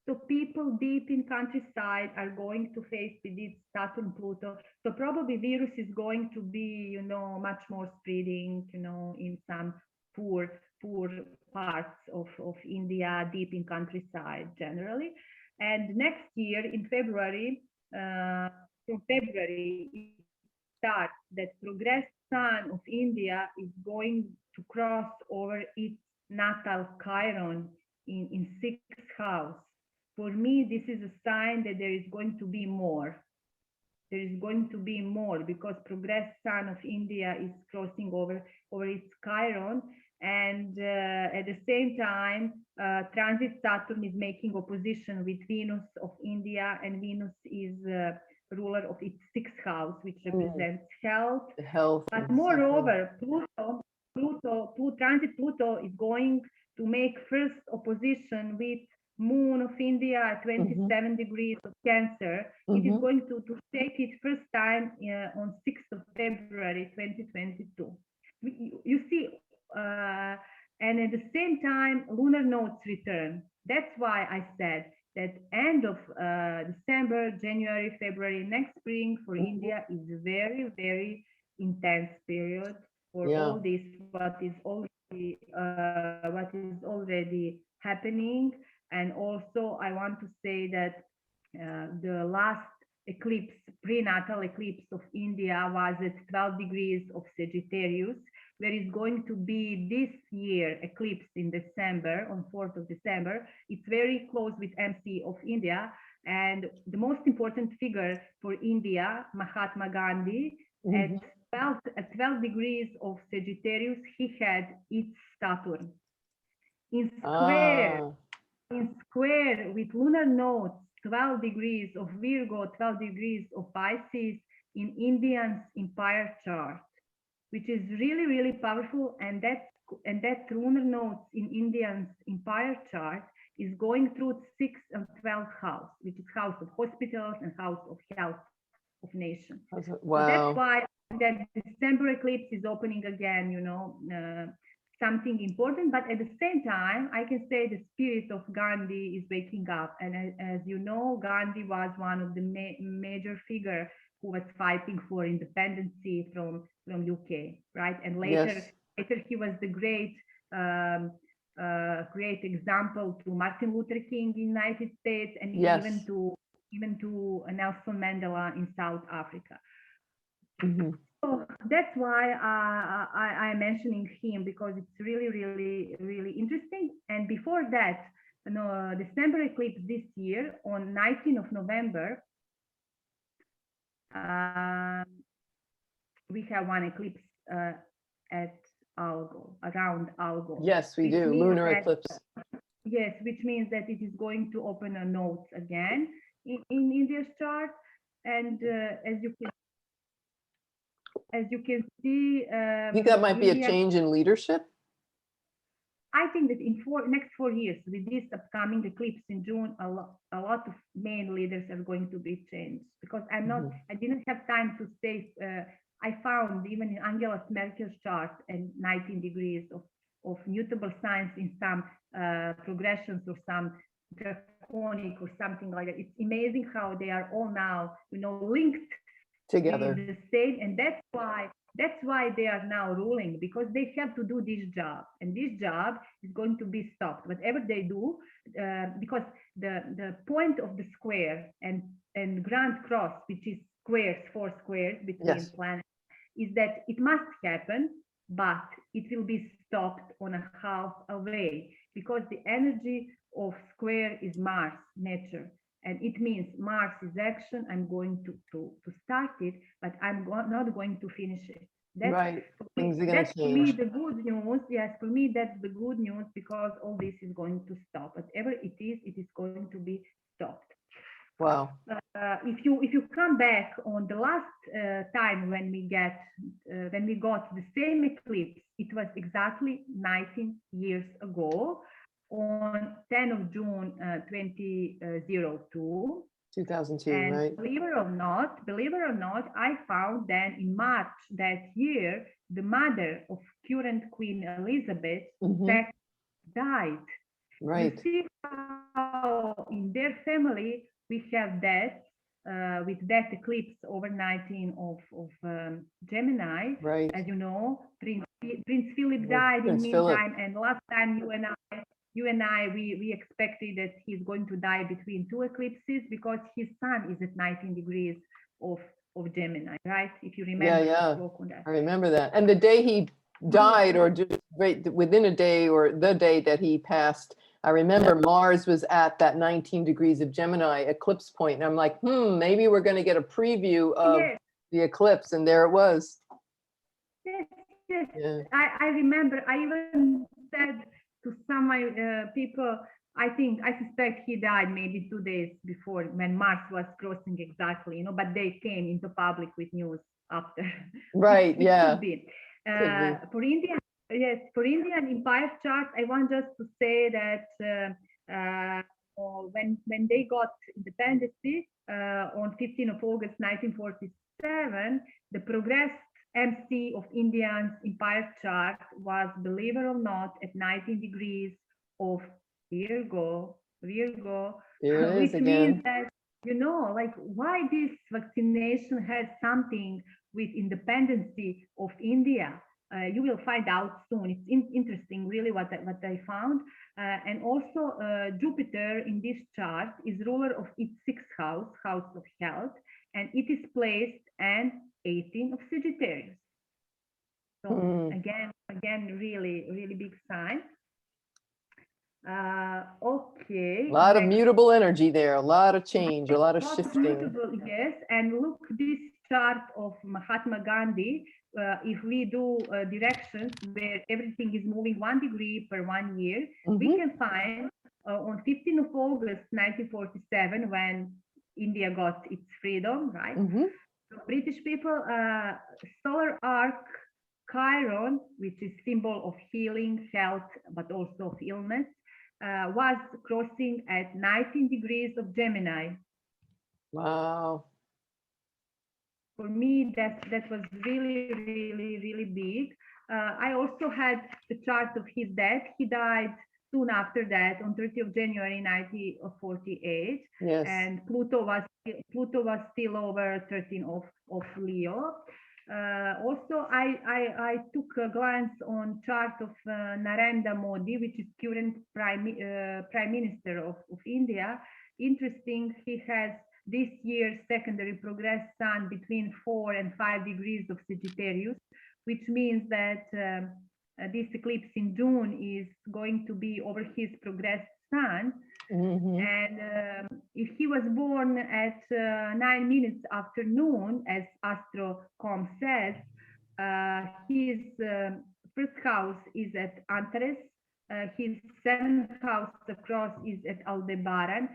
So people deep in countryside are going to face with this Saturn-Pluto. So probably virus is going to be, much more spreading, in some poor parts of India, deep in countryside generally. And next year in February, from February, it starts that progress sun of India is going to cross over its natal Chiron in 6th house. For me, this is a sign that there is going to be more. There is going to be more because progress sun of India is crossing over its Chiron. And at the same time, transit Saturn is making opposition with Venus of India, and Venus is ruler of its 6th house, which represents health. But moreover, transit Pluto is going to make first opposition with Moon of India at 27 degrees of Cancer. It is going to take it first time on 6th of February 2022. You see, and at the same time, lunar nodes return. That's why I said that end of December, January, February, next spring for India is a very, very intense period for all this, what is already happening. And also, I want to say that the last eclipse, prenatal eclipse of India was at 12 degrees of Sagittarius, where is going to be this year eclipse in December, on 4th of December. It's very close with MC of India. And the most important figure for India, Mahatma Ghandi, at 12 degrees of Sagittarius, he had its Saturn. In square with lunar nodes, 12 degrees of Virgo, 12 degrees of Pisces in Indian's empire chart, which is really, really powerful. And that lunar nodes in Indian's empire chart is going through 6th and 12th house, which is house of hospitals and house of health of nations. Wow. So that's why that December eclipse is opening again, something important. But at the same time, I can say the spirit of Gandhi is waking up. And as you know, Gandhi was one of the major figures who was fighting for independence from UK, right? And later he was the great example to Martin Luther King in the United States, and even to Nelson Mandela in South Africa. So that's why I'm mentioning him, because it's really, really, really interesting. And before that, December eclipse this year on 19th of November, we have one eclipse at Algo, around Algo. Yes, we do, lunar eclipse. Yes, which means that it is going to open a nodes again in India's chart. And as you can see, I think that might be a change in leadership. I think that in next 4 years, with this upcoming eclipse in June, a lot of main leaders are going to be changed, because I didn't have time to say. I found even in Angela Merkel's chart and 19 degrees of mutable signs in some progressions or some draconic or something like that. It's amazing how they are all now, linked together. The same, and that's why they are now ruling, because they have to do this job, and this job is going to be stopped. Whatever they do, because the point of the square and Grand Cross, which is squares, 4 squares between planets, is that it must happen but it will be stopped on a half away because the energy of square is Mars, nature. And it means Mars is action. I'm going to start it, but not going to finish it. Right. Things are going to That's for me change. the good news. Yes, for me that's the good news because all this is going to stop. Whatever it is going to be stopped. Wow. If you come back on the last time when we got the same eclipse, it was exactly 19 years ago on 10 of June 2002. 2002, And right? believe it or not, I found then in March that year, the mother of current Queen Elizabeth II died. Right. You see how in their family we have that with that eclipse over 19 of Gemini. Right. As you know, Prince Philip died in meantime, and last time you and I, we expected that he's going to die between two eclipses because his sun is at 19 degrees of Gemini, right? If you remember, Yeah. spoke on that. I remember that. And the day he died, or just within a day, or the day that he passed, I remember Mars was at that 19 degrees of Gemini eclipse point, and I'm like, maybe we're going to get a preview of the eclipse, and there it was. Yes. Yeah. I remember. I even said to some people, I suspect he died maybe 2 days before when Mars was crossing exactly, but they came into public with news after. Right, yeah. Could be. For Indian empire chart, I want just to say that when they got independence on 15th of August 1947, the progressed MC of Indian's empire chart was, believe it or not, at 19 degrees of Virgo, There it which is again. means that, like why this vaccination has something with independency of India. You will find out soon. It's interesting, really, what I found. And also, Jupiter in this chart is ruler of its sixth house of health, and it is placed and 18 of Sagittarius. So again, really big sign. Okay. A lot of mutable energy there, a lot of change, a lot of shifting. Yes, and look this chart of Mahatma Ghandi. If we do directions where everything is moving 1 degree per 1 year, we can find on 15th of August 1947, when India got its freedom, right? So British people, solar arc Chiron, which is symbol of healing, health, but also of illness, was crossing at 19 degrees of Gemini. Wow. For me, that was really big. I also had the chart of his death. He died soon after that, on 30th of January 1948. Yes. And Pluto was still over 13 of Leo. Also, I took a glance on chart of Narendra Modi, which is current Prime Minister of India. Interesting, he has this year's secondary progress sun between 4 and 5 degrees of Sagittarius, which means that this eclipse in June is going to be over his progressed sun. And if he was born at 9 minutes after noon, as Astrocom says, his first house is at Antares, his seventh house across is at Aldebaran.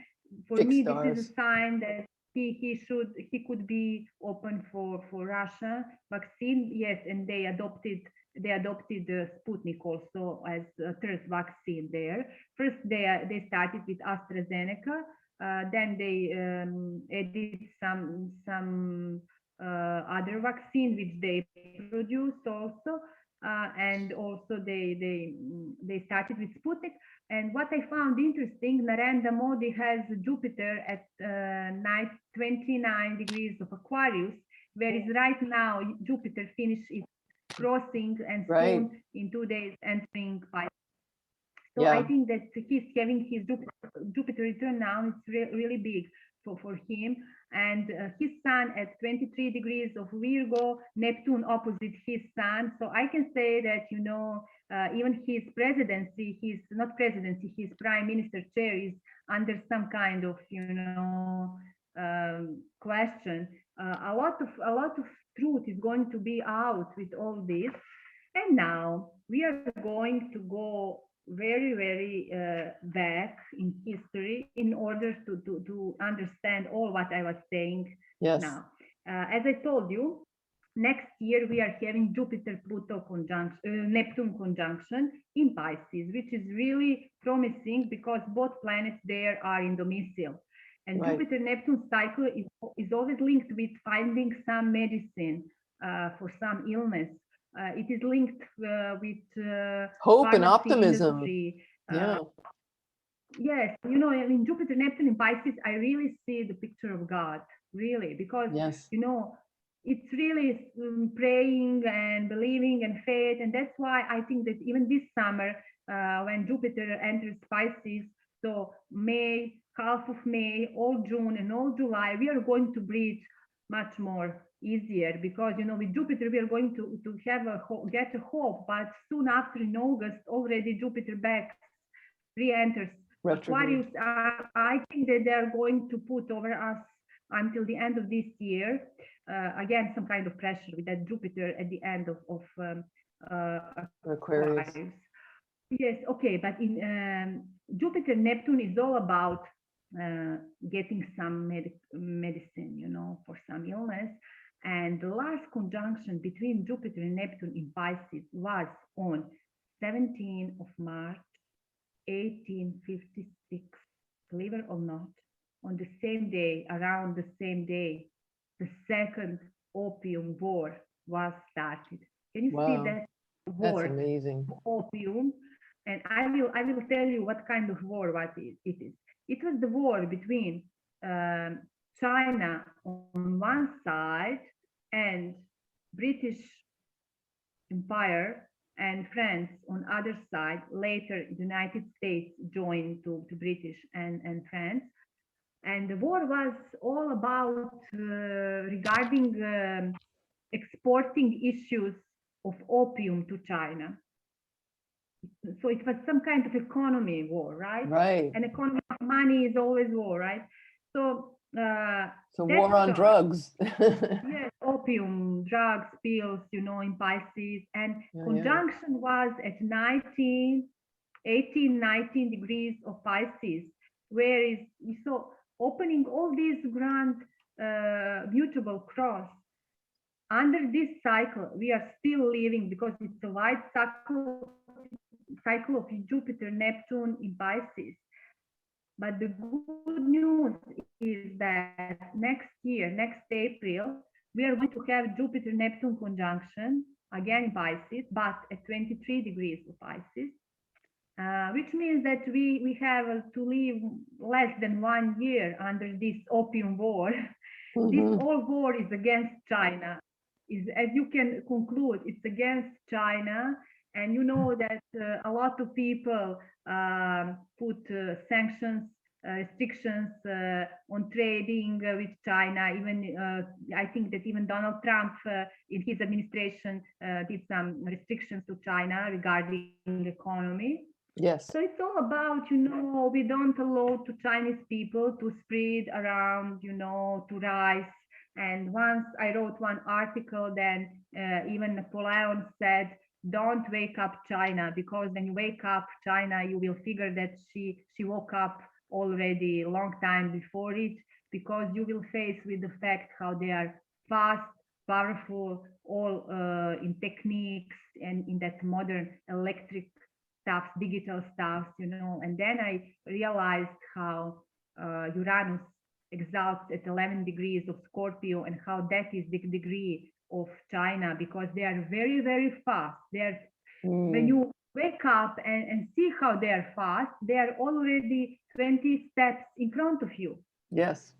For me, this is a sign that he could be open for Russia vaccine. Yes, and they adopted the Sputnik also as a third vaccine there. First, they started with AstraZeneca, then they added some other vaccine which they produced also, and also they started with Sputnik. And what I found interesting, Narendra Modi has Jupiter at 29 degrees of Aquarius, whereas right now Jupiter finished its crossing and soon in 2 days entering Pisces. So I think that he's having his Jupiter return now. It's really big. for him. And his sun at 23 degrees of Virgo, Neptune opposite his sun. So I can say that, you know, even his presidency, his prime minister chair is under some kind of, you know, question. A lot of truth is going to be out with all this. And now we are going to go very back in history in order to understand all what I was saying. Yes. Now. As I told you, next year we are having Jupiter-Pluto conjunction, Neptune conjunction in Pisces, which is really promising because both planets there are in domicile. And Right. Jupiter-Neptune cycle is always linked with finding some medicine for some illness. It is linked with hope and pharmacy optimism. industry. Yeah. Yes, you know, in Jupiter, Neptune, in Pisces, I really see the picture of God, really, because, Yes. you know, it's really praying and believing and faith. And that's why I think that even this summer, when Jupiter enters Pisces, so May, half of May, all June and all July, we are going to breathe much more easier because, you know, with Jupiter, we are going to have get a hope, but soon after in August, already Jupiter back re-enters Aquarius. I think that they're going to put over us until the end of this year, again, some kind of pressure with that Jupiter at the end of Aquarius. Yes, okay, but in Jupiter, Neptune is all about getting some medicine, you know, for some illness. And the last conjunction between Jupiter and Neptune in Pisces was on 17th of March, 1856, believe it or not, on the same day, around the same day, the second Opium War was started. Can you see that war? That's amazing. Opium. And I will tell you what kind of war it is. It was the war between China on one side and British Empire and France on other side. Later, the United States joined to British and France. And the war was all about regarding exporting issues of opium to China. So it was some kind of economy war, right? Right. And economy, money is always war, right? So war on drugs. Yes, opium, drugs, pills, you know, in Pisces. And conjunction was at 18, 19 degrees of Pisces, where is so opening all these grand mutable cross. Under this cycle, we are still living because it's a wide cycle of Jupiter, Neptune in Pisces. But the good news is that next year, next April, we are going to have Jupiter-Neptune conjunction, again in Pisces, but at 23 degrees of Pisces, which means that we have to live less than 1 year under this opium war. This whole war is against China. As you can conclude, it's against China. And you know that a lot of people put sanctions, restrictions on trading with China. Even I think that even Donald Trump in his administration did some restrictions to China regarding the economy. Yes. So it's all about, you know, we don't allow to Chinese people to spread around, you know, to rise. And once I wrote one article, then even Napoleon said, don't wake up China, because when you wake up China, you will figure that she woke up already a long time before it, because you will face with the fact how they are fast, powerful, all in techniques and in that modern electric stuff, digital stuff, you know. And then I realized how Uranus exalts at 11 degrees of Scorpio, and how that is the degree of China, because they are very, very fast. They're when you wake up and see how they are fast, they are already 20 steps in front of you. Yes.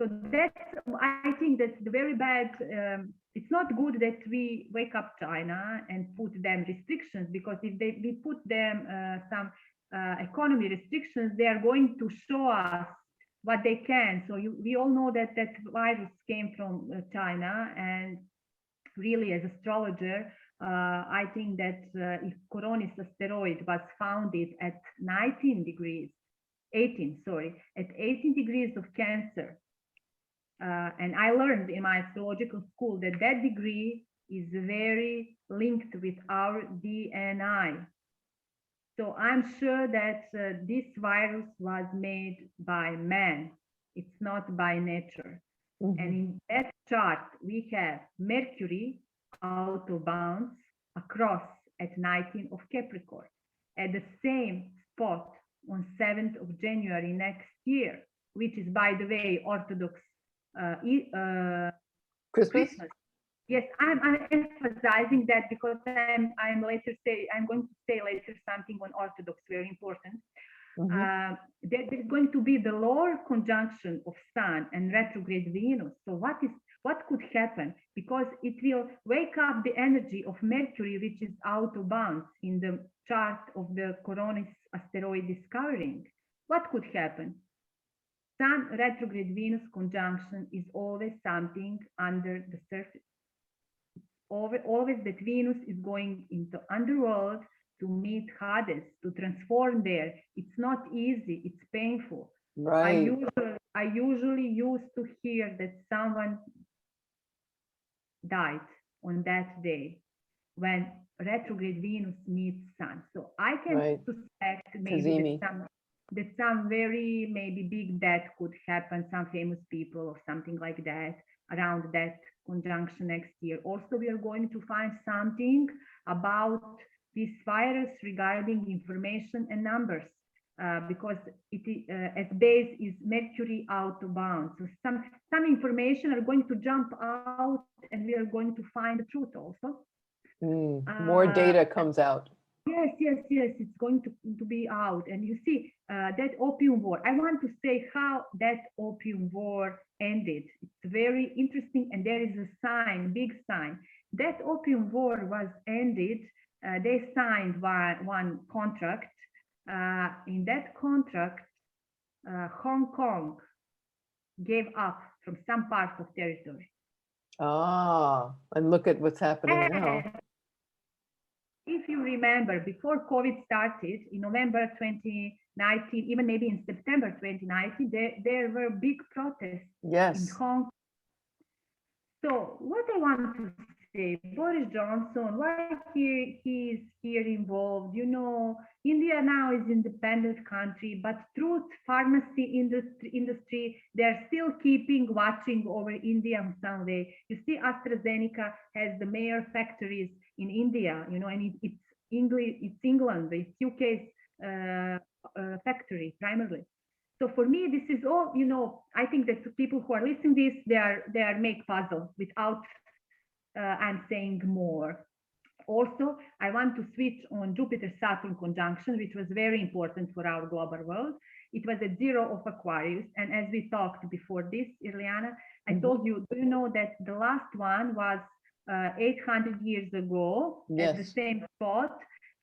So that's, I think that's the very bad. It's not good that we wake up China and put them restrictions, because if we put them some economy restrictions, they are going to show us what they can. So we all know that that virus came from China, and really, as astrologer, I think that if Coronis asteroid was founded at 18 degrees of Cancer, and I learned in my astrological school that that degree is very linked with our DNA. So I'm sure that this virus was made by man. It's not by nature. Mhm. And in that chart, we have Mercury out of bounds across at 19 of Capricorn, at the same spot on 7th of January next year, which is, by the way, Orthodox Christmas? Christmas. Yes, I'm emphasizing that because I'm going to say later something on Orthodox, very important. Mhm. There's going to be the lower conjunction of Sun and retrograde Venus. So what could happen? Because it will wake up the energy of Mercury, which is out of bounds in the chart of the Coronis asteroid discovering. What could happen? Sun retrograde Venus conjunction is always something under the surface. Always that Venus is going into underworld to meet Hades, to transform there. It's not easy, it's painful. Right. I usually used to hear that someone died on that day when retrograde Venus meets Sun. So I can Right. suspect maybe Kazemi. that some very maybe big death could happen, some famous people or something like that around that conjunction next year. Also, we are going to find something about this virus regarding information and numbers. Because it as base is Mercury out of bounds. So some information are going to jump out, and we are going to find the truth also. More data comes out. Yes, it's going to be out. And you see, that opium war, I want to say how that opium war ended. It's very interesting, and there is a sign, big sign. That opium war was ended. They signed one contract. In that contract, Hong Kong gave up from some parts of territory. And look at what's happening now. If you remember, before COVID started in November 2019, even maybe in September 2019, there were big protests in Yes. Hong Kong. So what I want to say, Boris Johnson, why he is here involved? You know, India now is independent country, but truth pharmacy industry, they're still watching over India in some way. You see, AstraZeneca has the major factories in India, you know, and it's England, it's UK's factory primarily. So for me, this is all, you know, I think that the people who are listening to this, they are make puzzle without I'm saying more. Also, I want to switch on Jupiter-Saturn conjunction, which was very important for our global world. It was at 0 of Aquarius. And as we talked before this, Iliana, I told you, do you know that the last one was 800 years ago at the same spot?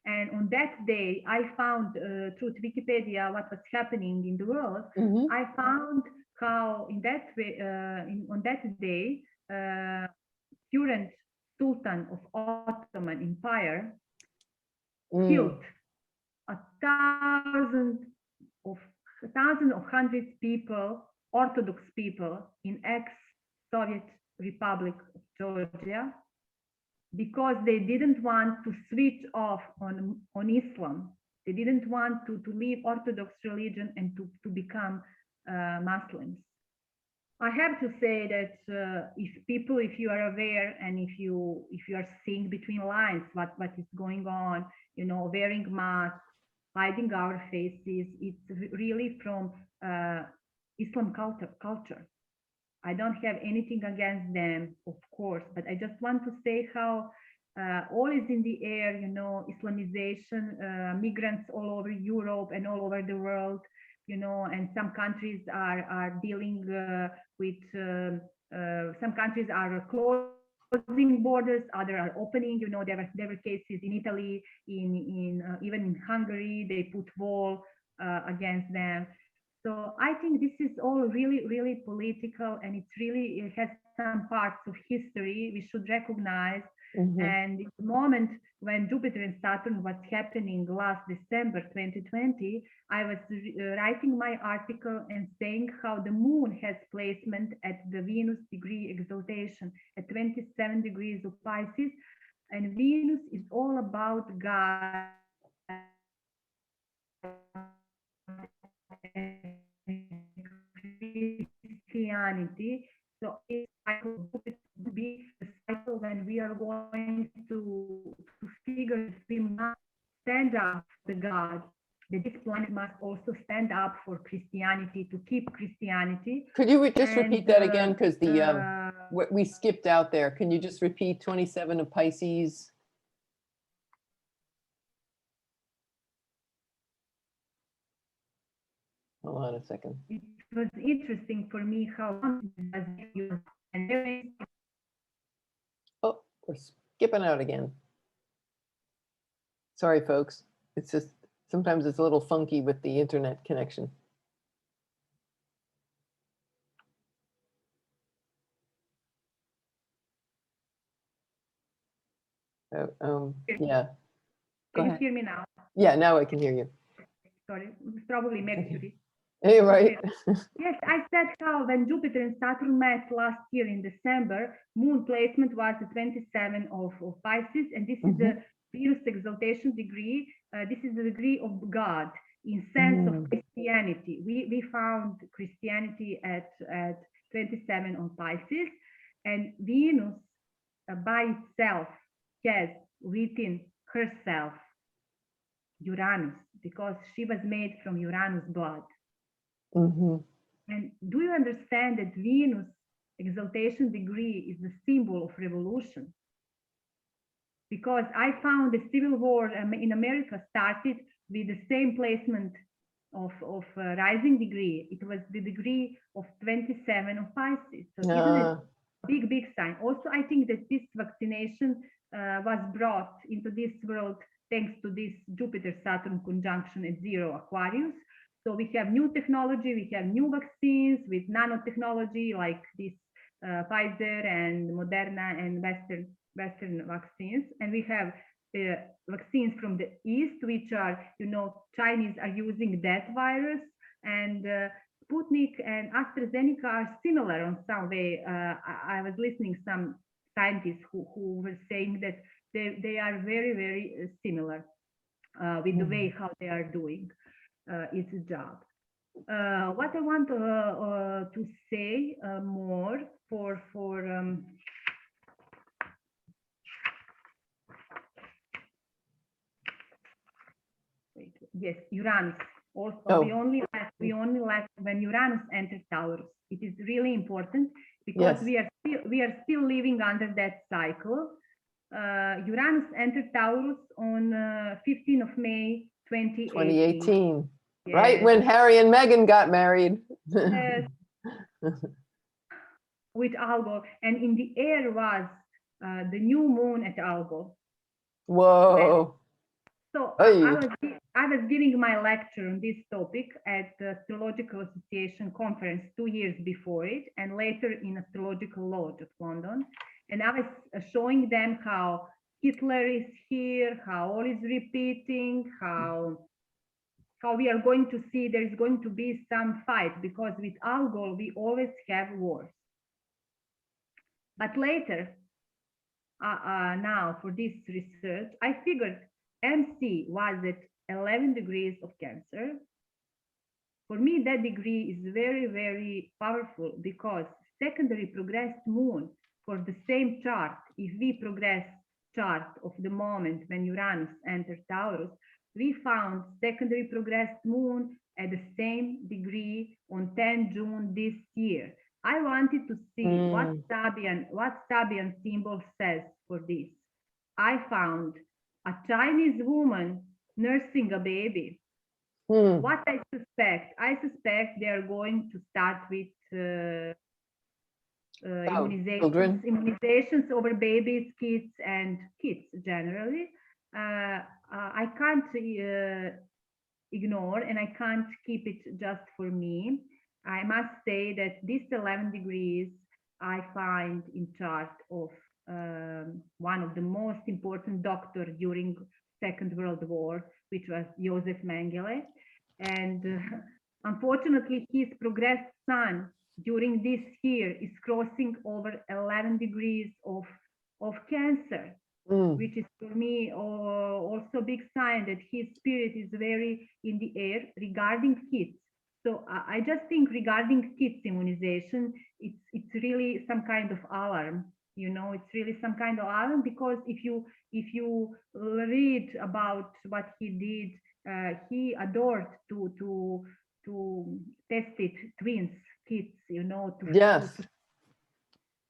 And on that day, I found through Wikipedia what was happening in the world. I found how in that way, on that day, current Sultan of Ottoman Empire killed a thousand of hundreds people, Orthodox people in ex-Soviet Republic of Georgia, because they didn't want to switch off on Islam. They didn't want to leave Orthodox religion and to become Muslims. I have to say that if you are aware and if you are seeing between lines what is going on, you know, wearing masks, hiding our faces, it's really from Islam culture. I don't have anything against them, of course, but I just want to say how all is in the air, you know, Islamization, migrants all over Europe and all over the world, you know, and some countries are dealing with, some countries are closing borders, others are opening, you know, there were cases in Italy, even in Hungary, they put wall against them. So I think this is all really, really political, and it has some parts of history we should recognize. And the moment when Jupiter and Saturn was happening last December 2020, I was writing my article and saying how the moon has placement at the Venus degree exaltation at 27 degrees of Pisces. And Venus is all about God Christianity. So it's to be the cycle when we are going to figure that we must stand up to God, that this planet must also stand up for Christianity, to keep Christianity. Could you just repeat that again? Because the what we skipped out there. Can you just repeat 27 of Pisces? Hold on a second. It was interesting for me how Oh, we're skipping out again. Sorry, folks. It's just sometimes it's a little funky with the internet connection. Yeah. Can you hear me now? Yeah, now I can hear you. Sorry, it's probably Mercury. Hey, right. Yes, I said how when Jupiter and Saturn met last year in December, moon placement was the 27 of Pisces, and this is the Venus exaltation degree. This is the degree of God in sense of Christianity. We found Christianity at 27 on Pisces, and Venus by itself has within herself Uranus, because she was made from Uranus blood. And do you understand that Venus exaltation degree is the symbol of revolution? Because I found the civil war in America started with the same placement of rising degree. It was the degree of 27 of Pisces. So isn't it a big, big sign? Also, I think that this vaccination was brought into this world thanks to this Jupiter-Saturn conjunction at 0 Aquarius. So we have new technology, we have new vaccines with nanotechnology like this Pfizer and Moderna and Western vaccines. And we have vaccines from the East, which are, Chinese are using that virus, and Sputnik and AstraZeneca are similar on some way. I was listening to some scientists who were saying that they are very, very similar with the way how they are doing its job. What I want to say more for yes, Uranus. Also, we only left when Uranus entered Taurus. It is really important because we are still living under that cycle. Uranus entered Taurus on 15th of May 2018. Yes. Right when Harry and Meghan got married. Yes. With Algol, and in the air was the new moon at Algol. Whoa. So I was giving my lecture on this topic at the Astrological Association conference 2 years before it, and later in Astrological Lodge of London. And I was showing them how Hitler is here, how all is repeating, how we are going to see there is going to be some fight, because with Algol we always have wars. But later, now for this research, I figured MC was at 11 degrees of Cancer. For me, that degree is very, very powerful, because secondary progressed moon for the same chart, if we progress chart of the moment when Uranus entered Taurus, we found secondary progressed moon at the same degree on 10 June this year. I wanted to see what Sabian symbol says for this. I found a Chinese woman nursing a baby. What I suspect they are going to start with immunizations over babies, kids, and kids generally. I can't ignore, and I can't keep it just for me. I must say that this 11 degrees I find in chart of one of the most important doctors during Second World War, which was Joseph Mengele. And unfortunately, his progressed sun during this year is crossing over 11 degrees of Cancer, which is for me also a big sign that his spirit is very in the air regarding kids. So I just think regarding kids immunization, it's really some kind of alarm. You know, it's really some kind of alarm, because if you read about what he did, he adored to test it twins kids. You know, Yes.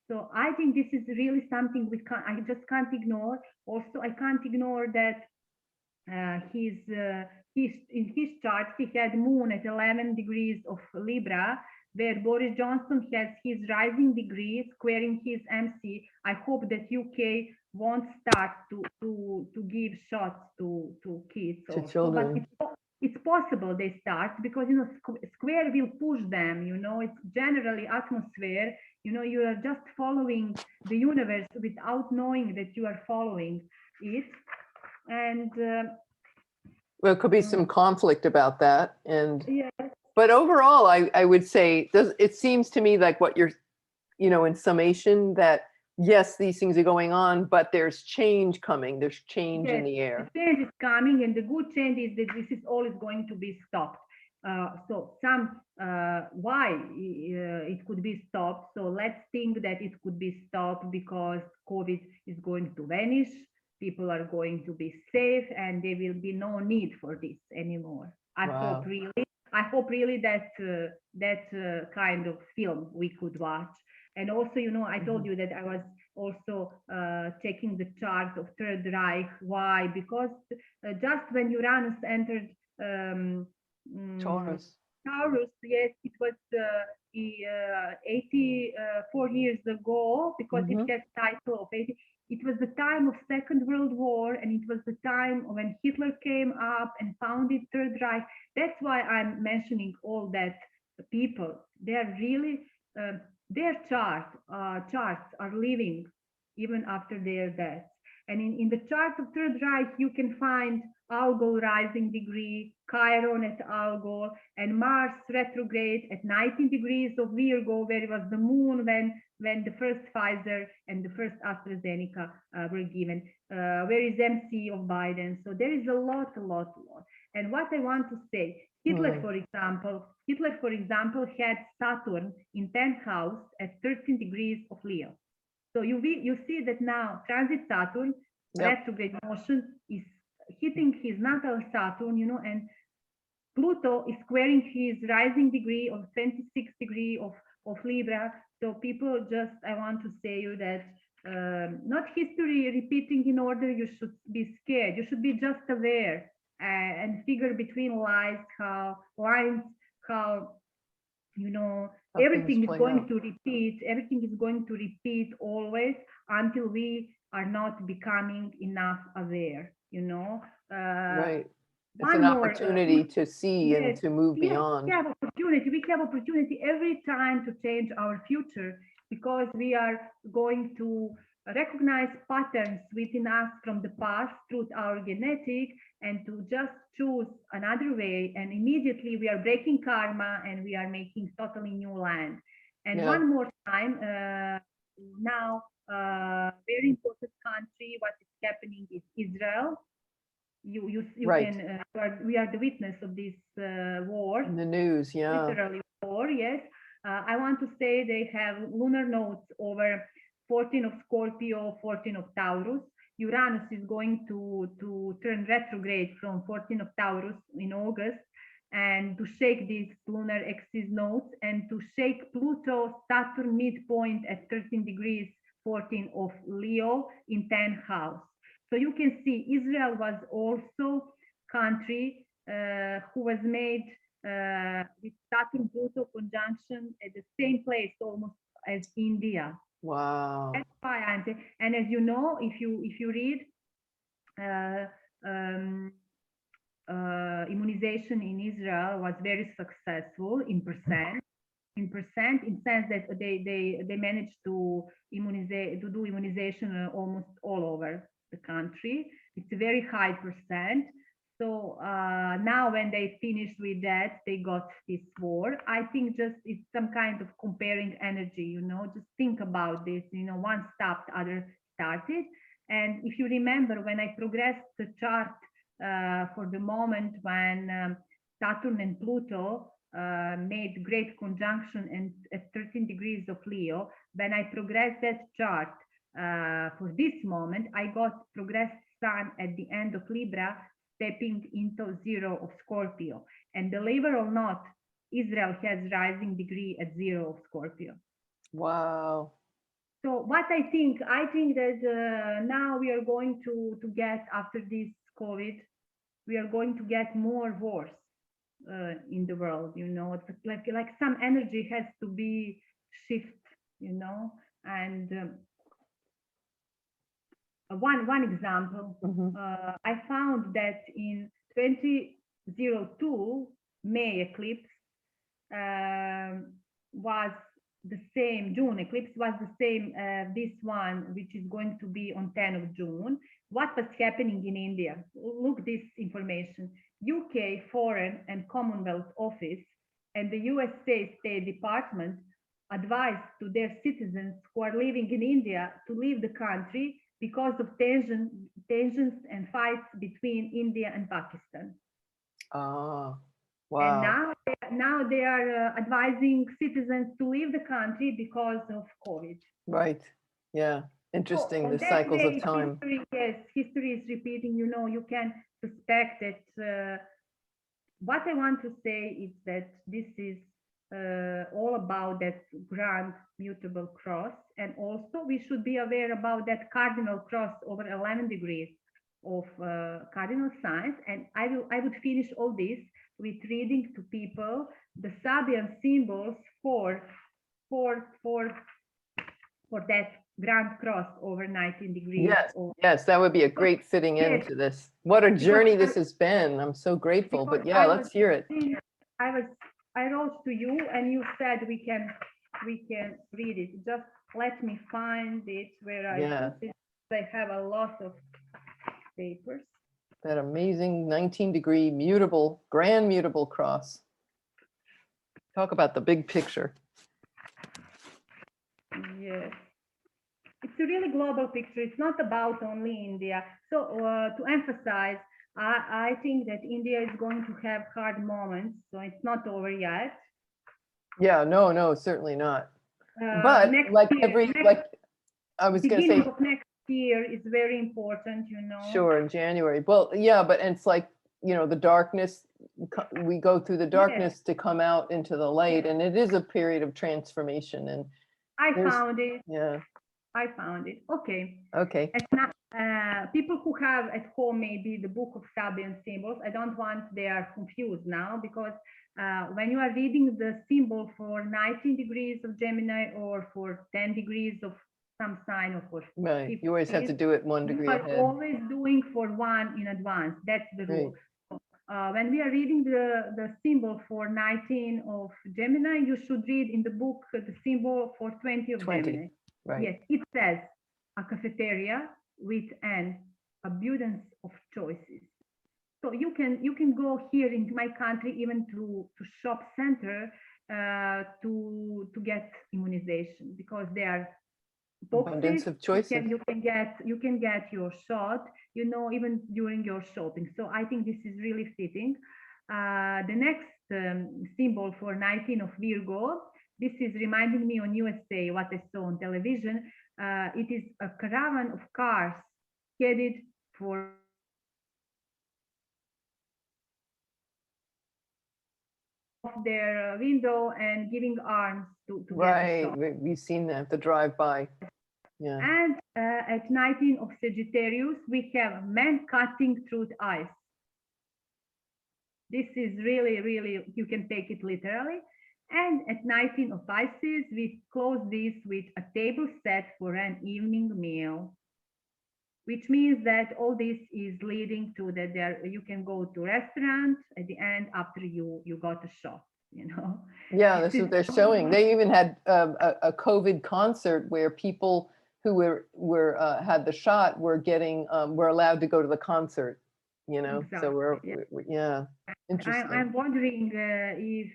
so I think this is really something I just can't ignore. Also, I can't ignore that in his chart, he had moon at 11 degrees of Libra, where Boris Johnson has his rising degree squaring his MC. I hope that UK won't start to give shots to kids To also, children. but it's possible they start, because you know square will push them. You know, it's generally atmosphere. You know, you are just following the universe without knowing that you are following it. And well, it could be some conflict about that. And yes. But overall, I would say, it seems to me like what you're, in summation, that yes, these things are going on, but there's change coming. There's change in the air. The change is coming, and the good change is that this is always going to be stopped. So why it could be stopped? So let's think that it could be stopped because COVID is going to vanish. People are going to be safe, and there will be no need for this anymore. I hope really that kind of film we could watch. And also, I told you that I was also checking the chart of Third Reich. Why? Because just when Uranus entered Taurus. Yes, it was 84 years ago, because it has title of 80. It was the time of Second World War, and it was the time when Hitler came up and founded Third Reich. That's why I'm mentioning all that people. They are really their charts are living even after their death. And in the chart of Third Reich, you can find Algol rising degree, Chiron at Algol, and Mars retrograde at 19 degrees of Virgo, where it was the moon when the first Pfizer and the first AstraZeneca were given. Where is MC of Biden? So there is a lot. And what I want to say, Hitler, for example, had Saturn in 10th house at 13 degrees of Leo. So you see that now transit Saturn, retrograde motion is hitting his natal Saturn, and Pluto is squaring his rising degree of 26 degree of Libra. So people, I want to say you that not history repeating in order, you should be scared. You should be just aware and figure between lines how everything is going to repeat. Everything is going to repeat always until we are not becoming enough aware. Right. It's an opportunity to see and to move beyond. We have opportunity every time to change our future, because we are going to recognize patterns within us from the past through our genetic, and to just choose another way, and immediately we are breaking karma and we are making totally new land. And one more time, now very important country, what is happening is Israel. You can we are the witness of this war in the news. Literally war. Yes. I want to say they have lunar nodes over 14 of Scorpio, 14 of Taurus. Uranus is going to turn retrograde from 14 of Taurus in August, and to shake these lunar axis nodes, and to shake Pluto Saturn midpoint at 13 degrees 14 of Leo in 10th house. So you can see Israel was also country who was made with Saturn Pluto conjunction at the same place almost as India. Wow. That's why I'm saying. And as you know, if you read immunization in Israel was very successful in percent. In sense that they managed to do immunization almost all over the country. It's a very high percent. So now when they finished with that, they got this war. I think just it's some kind of comparing energy, you know, just think about this, you know, one stopped, other started. And if you remember, when I progressed the chart for the moment when Saturn and Pluto made great conjunction and at 13 degrees of Leo, when I progressed that chart for this moment, I got progressed Sun at the end of Libra, stepping into 0 of Scorpio. And believe it or not, Israel has rising degree at 0 of Scorpio. Wow. So what I think that now we are going to get, after this COVID, we are going to get more wars in the world, you know. It's like some energy has to be shift, you know. And one example, I found that in 2002 May eclipse was the same, June eclipse was the same this one, which is going to be on 10 of June. What was happening in India? Look this information. UK Foreign and Commonwealth Office and the USA State Department advised to their citizens who are living in India to leave the country because of tensions and fights between India and Pakistan. Ah, wow. And now they are advising citizens to leave the country because of COVID. Right. Yeah. Interesting. So the cycles of time. History is repeating. You know, you can suspect that. What I want to say is that this is all about that grand mutable cross, and also we should be aware about that cardinal cross over 11 degrees of cardinal signs. And I would finish all this with reading to people the Sabian symbols for that grand cross over 19 degrees. Yes, that would be a great fitting end to this. What a journey this has been. I'm so grateful. But yeah, let's hear it. I wrote to you and you said we can read it. Just let me find it where I put it. I have a lot of papers. That amazing 19-degree mutable, grand mutable cross. Talk about the big picture. Yes. It's a really global picture. It's not about only India. So to emphasize, I think that India is going to have hard moments. So it's not over yet. Yeah, no, certainly not. But I was going to say, beginning of next year is very important, you know. Sure, in January. Well, yeah, but it's like, you know, the darkness, we go through the darkness to come out into the light, and it is a period of transformation. And I found it. Yeah. I found it. Okay. Okay. People who have at home maybe the book of Sabian symbols, I don't want they are confused now, because when you are reading the symbol for 19 degrees of Gemini or for 10 degrees of some sign of course. Right. You always have to do it 1 degree ahead. You are always doing for one in advance. That's the rule. Right. When we are reading the symbol for 19 of Gemini, you should read in the book the symbol for 20 of Gemini. Right. Yes, it says a cafeteria with an abundance of choices. So you can go here in my country even to shop center to get immunization, because they are boxes. Abundance of choices. You can get your shot, you know, even during your shopping. So I think this is really fitting. The next symbol for 19 of Virgo. This is reminding me on USA what I saw on television. It is a caravan of cars headed for their window and giving arms to right. Get the shot. We've seen that, the drive-by. Yeah. And at 19 of Sagittarius, we have men cutting through the ice. This is really, really, you can take it literally. And at 19 of Pisces, we close this with a table set for an evening meal. which means that all this is leading to that you can go to restaurants at the end after you got a shot, you know. Yeah, this is what they're showing. They even had a COVID concert where people who were had the shot were getting were allowed to go to the concert, you know. Exactly, So yeah. yeah, interesting. I'm wondering if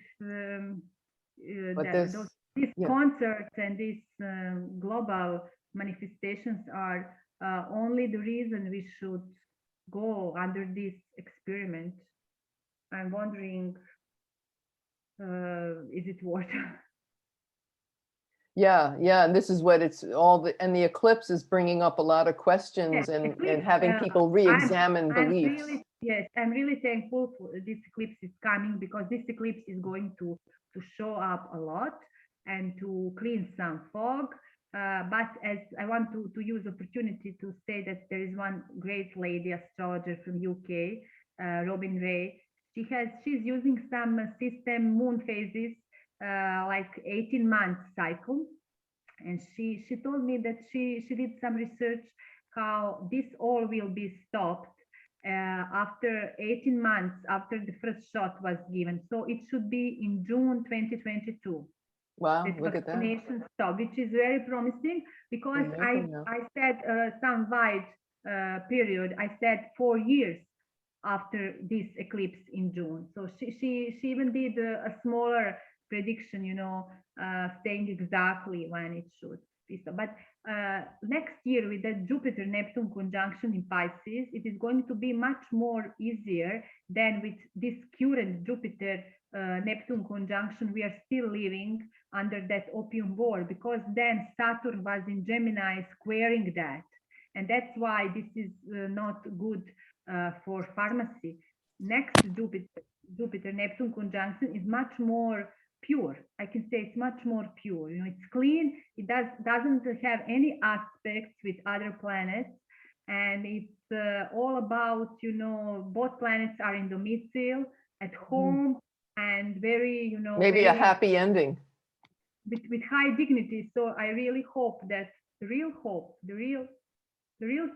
But these yeah. concerts and these global manifestations are only the reason we should go under this experiment. I'm wondering, is it worth? Yeah, yeah, and this is what it's all and the eclipse is bringing up a lot of questions Yes, and eclipse, having people re-examine beliefs. I'm really thankful for this eclipse is coming, because this eclipse is going to show up a lot and to clean some fog. But as I want to use opportunity to say that there is one great lady astrologer from UK, Robin Ray. She's using some system moon phases, like 18 month cycle, and she told me that she did some research how this all will be stopped after 18 months after the first shot was given. So it should be in June 2022. Wow, That look at that. vaccination stop, which is very promising, because I said some wide period. I said 4 years after this eclipse in June. So she even did a smaller prediction, you know, saying exactly when it should be. So, but next year, with the Jupiter-Neptune conjunction in Pisces, it is going to be much more easier than with this current Jupiter-Neptune conjunction. We are still living under that opium war, because then Saturn was in Gemini squaring that. And that's why this is not good for pharmacy. Next Jupiter-Neptune conjunction is much more pure. I can say it's much more pure. You know, it's clean. It doesn't have any aspects with other planets, and it's all about, you know, both planets are in domicile at home, and very, you know, maybe very, a happy ending with high dignity. So I really hope that the real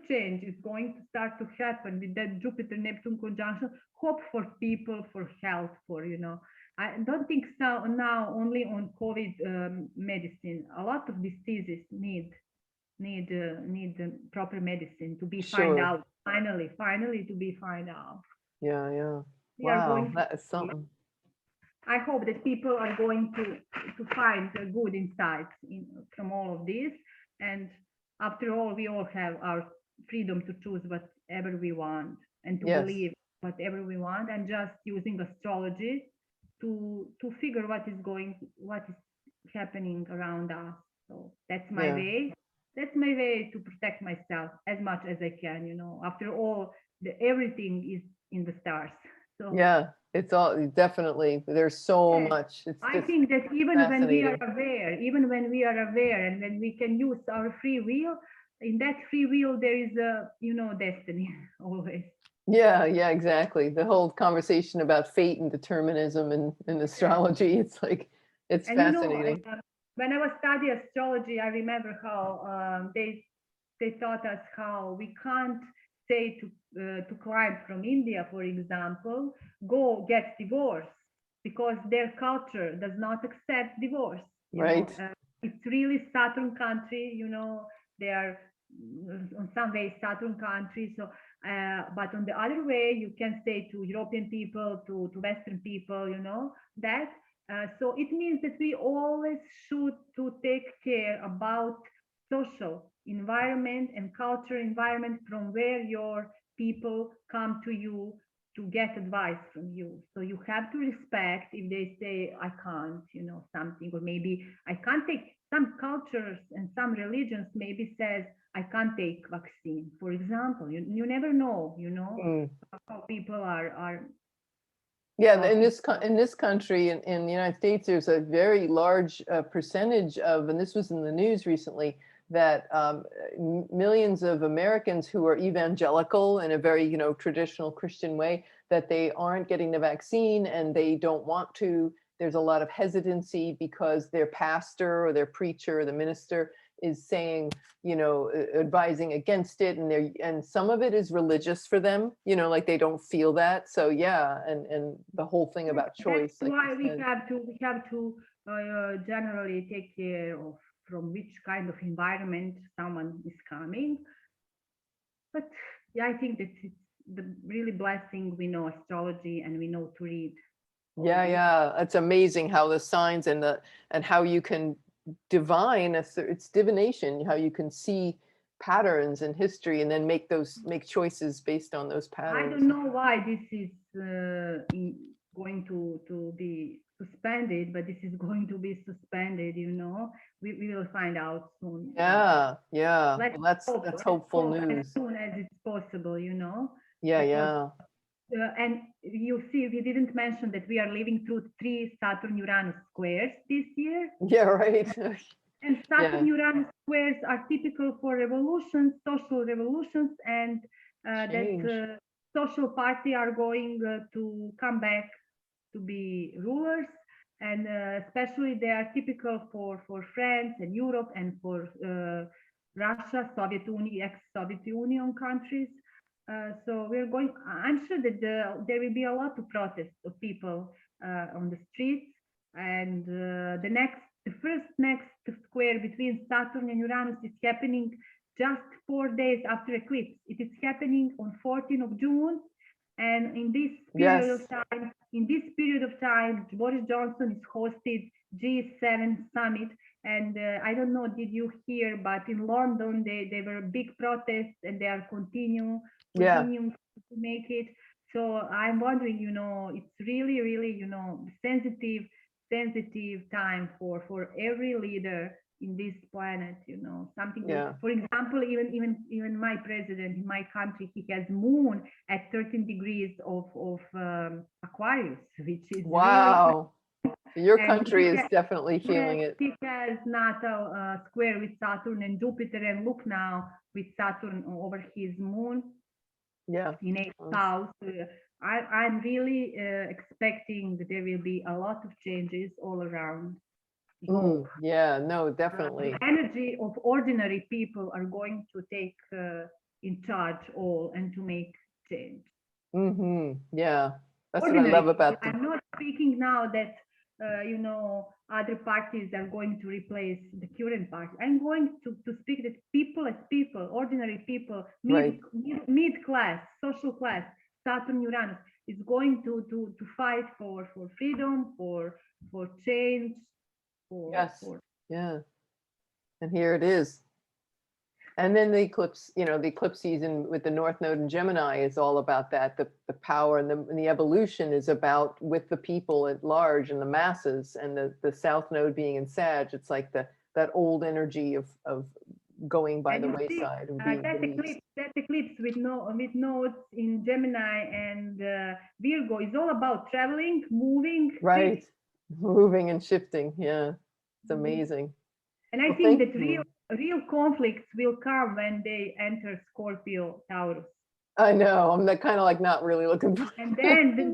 change is going to start to happen with that Jupiter-Neptune conjunction. Hope for people, for health, for, you know, I don't think so now only on COVID medicine. A lot of diseases need proper medicine to be found out. Finally to be found out. Yeah. We are Wow, going that is something. I hope that people are going to find the good insights from all of this. And after all, we all have our freedom to choose whatever we want and to believe whatever we want, and just using astrology to figure what is happening around us. So that's my way. That's my way to protect myself as much as I can. You know, after all, everything is in the stars. So yeah, it's all definitely. There's so much. It's I think that even when we are aware, and when we can use our free will, in that free will there is a, you know, destiny always. Yeah, exactly. The whole conversation about fate and determinism in astrology, it's like, it's fascinating. You know, when I was studying astrology, I remember how they taught us how we can't say to clients from India, for example, go get divorced, because their culture does not accept divorce. Right. It's really Saturn country, you know, they are on some way Saturn country. So, but on the other way, you can say to European people, to Western people, you know, that. So it means that we always should to take care about social environment and culture environment from where your people come to you to get advice from you. So you have to respect if they say, I can't, you know, something, or maybe I can't take, some cultures and some religions maybe says, I can't take vaccine, for example. You never know, you know, how people are. Yeah, in this country, in the United States, there's a very large percentage of, and this was in the news recently, that millions of Americans who are evangelical in a very, you know, traditional Christian way, that they aren't getting the vaccine and they don't want to. There's a lot of hesitancy because their pastor or their preacher or the minister is saying, you know, advising against it, and some of it is religious for them, you know, like they don't feel that. So yeah, and the whole thing about choice. That's like why you said. we have to generally take care of from which kind of environment someone is coming. But yeah, I think that it's the really blessing we know astrology and we know to read. Yeah, yeah, it's amazing how the signs and how you can divine, it's divination, how you can see patterns in history and then make choices based on those I patterns. don't know why this is going to be suspended, but this is going to be suspended, you know. We will find out soon. Yeah, yeah. Let's Well, hope, that's hopeful as news. soon as it's possible, you know. Yeah, Because, yeah. and you see, we didn't mention that we are living through 3 Saturn-Uranus squares this year. Yeah, right. And Saturn-Uranus squares are typical for revolutions, social revolutions, and that social party are going to come back to be rulers. And especially they are typical for France and Europe and for Russia, Soviet Union, ex-Soviet Union countries. So we're going, I'm sure that there will be a lot of protests of people on the streets. And the first next square between Saturn and Uranus is happening just 4 days after eclipse. It is happening on 14th of June. And in this period of time, Boris Johnson is hosted G7 summit. And I don't know, did you hear, but in London, there were big protests and they are continuing to make it. So I'm wondering, you know, it's really, really, you know, sensitive time for every leader in this planet, you know, something that, for example, even my president in my country, he has moon at 13 degrees of Aquarius, which is wow. Really, your and country is definitely feeling it. He has natal square with Saturn and Jupiter, and look now with Saturn over his moon. Yeah. In 8th house. I'm really expecting that there will be a lot of changes all around. Yeah, no, definitely. The energy of ordinary people are going to take in charge all and to make change. Yeah, that's ordinary what I love about I'm not speaking now that you know, other parties are going to replace the current party. I'm going to speak that people as people, ordinary people, mid class, social class, Saturn Uranus is going to fight for freedom, for change. Yeah. And here it is. And then the eclipse, you know, the eclipse season with the North Node in Gemini is all about that. The power and the evolution is about with the people at large and the masses, and the South Node being in Sag. It's like that old energy of going by the wayside. That eclipse with nodes in Gemini and Virgo is all about traveling, moving. Right. Moving and shifting. Yeah. It's amazing. And I think that real conflicts will come when they enter Scorpio, Taurus. I know. I'm kind of like not really looking for. And then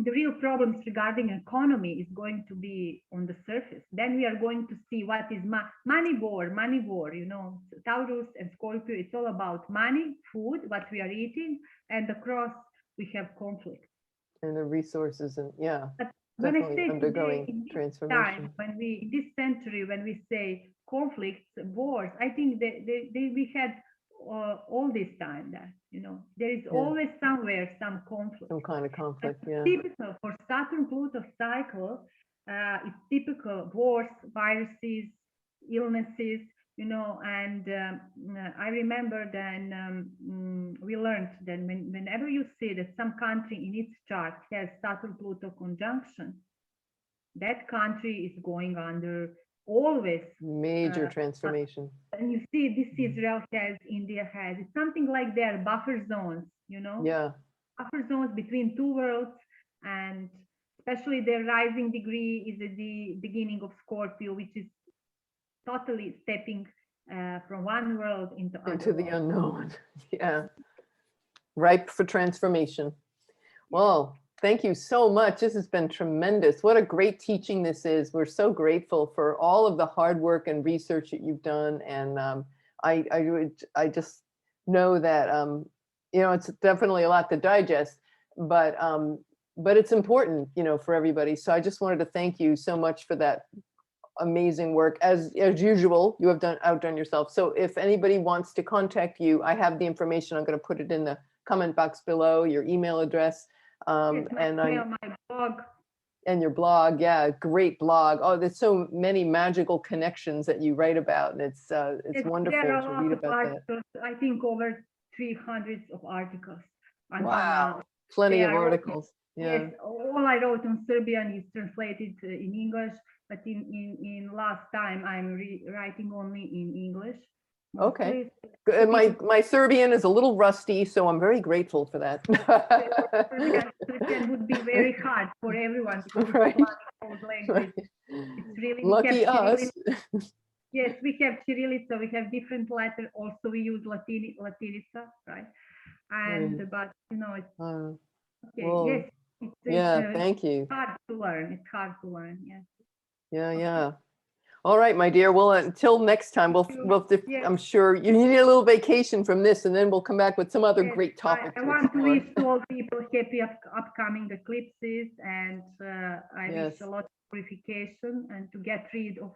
the real problems regarding economy is going to be on the surface. Then we are going to see what is money war. You know, Taurus and Scorpio. It's all about money, food, what we are eating, and across we have conflict. And the resources and But when I say undergoing transformation. When in this century, when we say conflicts, wars, I think we had all this time that, you know, there is always somewhere some conflict. Some kind of conflict, Typical for Saturn-Pluto cycle, it's typical wars, viruses, illnesses, you know, and I remember then we learned that whenever you see that some country in its chart has Saturn-Pluto conjunction, that country is going under always major transformation. And you see this Israel has, India has, it's something like their buffer zones, you know? Yeah. Buffer zones between two worlds, and especially their rising degree is at the beginning of Scorpio, which is totally stepping from one world into the unknown. Yeah. Ripe for transformation. Well, Thank you so much. This has been tremendous. What a great teaching this is. We're so grateful for all of the hard work and research that you've done. And I just know that, you know, it's definitely a lot to digest, but it's important, you know, for everybody. So I just wanted to thank you so much for that amazing work. As usual, you have outdone yourself. So if anybody wants to contact you, I have the information. I'm going to put it in the comment box below, your email address. Yes, And my blog. And your blog, yeah, great blog. Oh, there's so many magical connections that you write about, and it's wonderful There are to a read lot of about that. articles. I think over 300 of articles. Until Wow, now. plenty They of are articles. Yeah. Yes, all I wrote on Serbian is translated in English, but in last time I'm writing only in English. Okay. Mostly. My Serbian is a little rusty, so I'm very grateful for that. Serbian would be very hard for everyone because Right. it's one old language. Right. It's really Lucky us. Yes, we have Cyrillica. We have different letters. Also, we use Latinica, right? And Right. but you know, it's okay. Well, Yes, yeah. Thank you. hard to learn. It's hard to learn. Yes. Yeah. Okay. Yeah. All right, my dear. Well, until next time, Yes. I'm sure you need a little vacation from this, and then we'll come back with some other Yes, great topics. I want to wish to all people happy upcoming eclipses, and I wish a lot of purification and to get rid of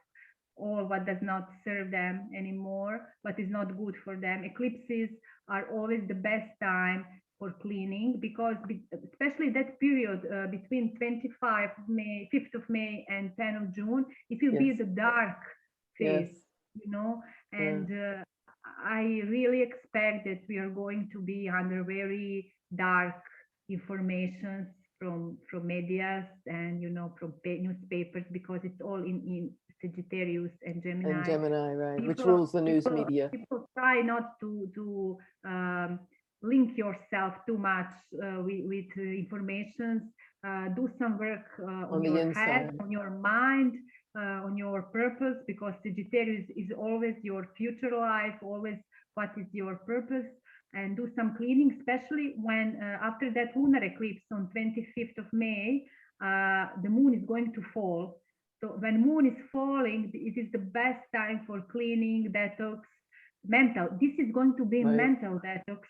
all what does not serve them anymore, what is not good for them. Eclipses are always the best time for cleaning because especially that period between 25 of May, 5th of May and 10th of June, it will be the dark phase, you know, and I really expect that we are going to be under very dark information from medias and, you know, from newspapers because it's all in Sagittarius and Gemini. And Gemini, right, which rules the news media. People try not to link yourself too much with information. Do some work on your head, on your mind, on your purpose, because Sagittarius is always your future life, always what is your purpose, and do some cleaning, especially when after that lunar eclipse on 25th of May, the moon is going to fall. So when moon is falling, it is the best time for cleaning, detox, mental. This is going to be mental detox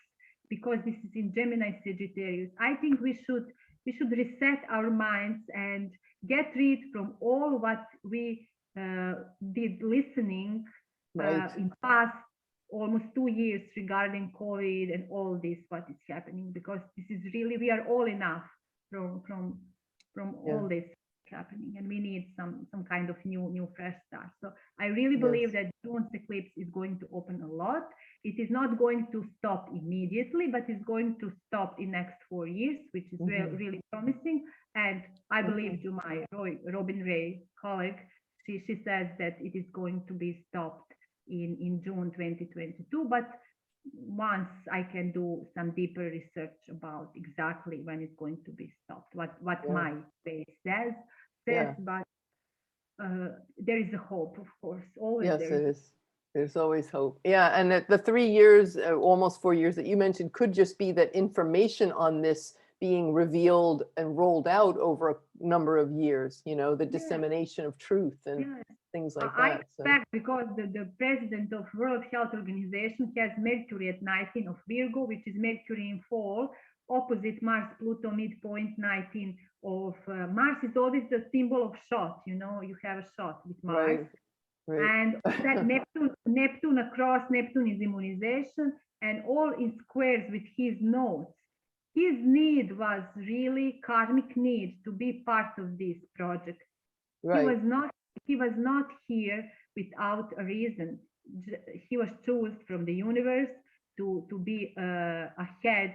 because this is in Gemini Sagittarius. I think we should reset our minds and get rid from all what we did listening in past almost 2 years regarding COVID and all this what is happening, because this is really, we are all enough from all this happening, and we need some kind of new fresh start. So I really believe that June's eclipse is going to open a lot. It is not going to stop immediately, but it's going to stop in next 4 years, which is really promising. And I believe to my Robin Ray colleague, she says that it is going to be stopped in June 2022, but once I can do some deeper research about exactly when it's going to be stopped, what my space says, but there is a hope, of course. Always yes, it is. There's always hope. Yeah, and the 3 years, almost 4 years that you mentioned could just be that information on this being revealed and rolled out over a number of years, you know, the dissemination of truth and things like that. I expect because the president of World Health Organization has Mercury at 19 of Virgo, which is Mercury in fall, opposite Mars, Pluto, midpoint 19 of Mars is always the symbol of shot, you know, you have a shot with Mars. And that Neptune across, Neptune is immunization, and all in squares with his nodes. His need was really karmic need to be part of this project. He was not here without a reason. He was chosen from the universe to be a head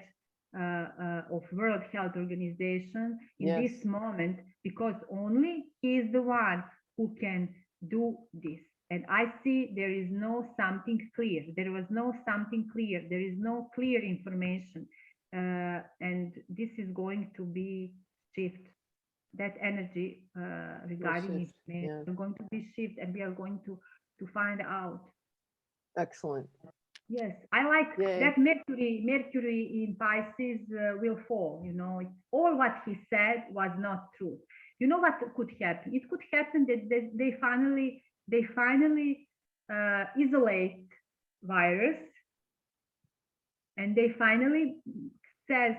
of World Health Organization in this moment, because only he is the one who can do this. And I see there is no something clear. There was no something clear. There is no clear information. And this is going to be shift. That energy regarding information is going to be shift, and we are going to find out. Excellent. Yes, I like Yay. that Mercury in Pisces will fall. You know, all what he said was not true. You know what could happen? It could happen that they finally isolate virus, and they finally say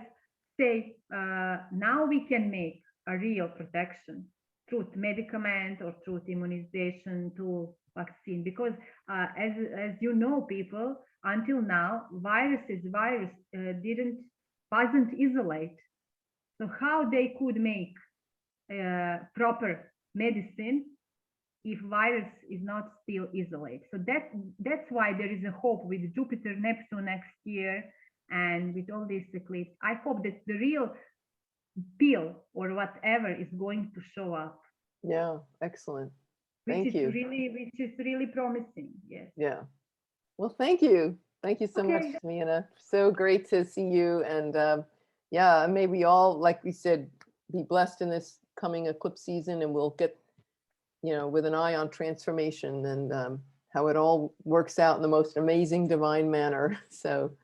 now we can make a real protection through medicament or through immunization, through vaccine, because as you know, people, until now wasn't isolate. So how they could make proper medicine if virus is not still isolate? So that's why there is a hope with Jupiter Neptune next year, and with all these eclipses. I hope that the real pill or whatever is going to show up. Yeah, excellent. Thank you. Which is really promising. Yes. Yeah. Well, thank you. Thank you so much, Okay. Smiljana. So great to see you. And yeah, may we all, like we said, be blessed in this coming eclipse season, and we'll get, with an eye on transformation and how it all works out in the most amazing divine manner. So,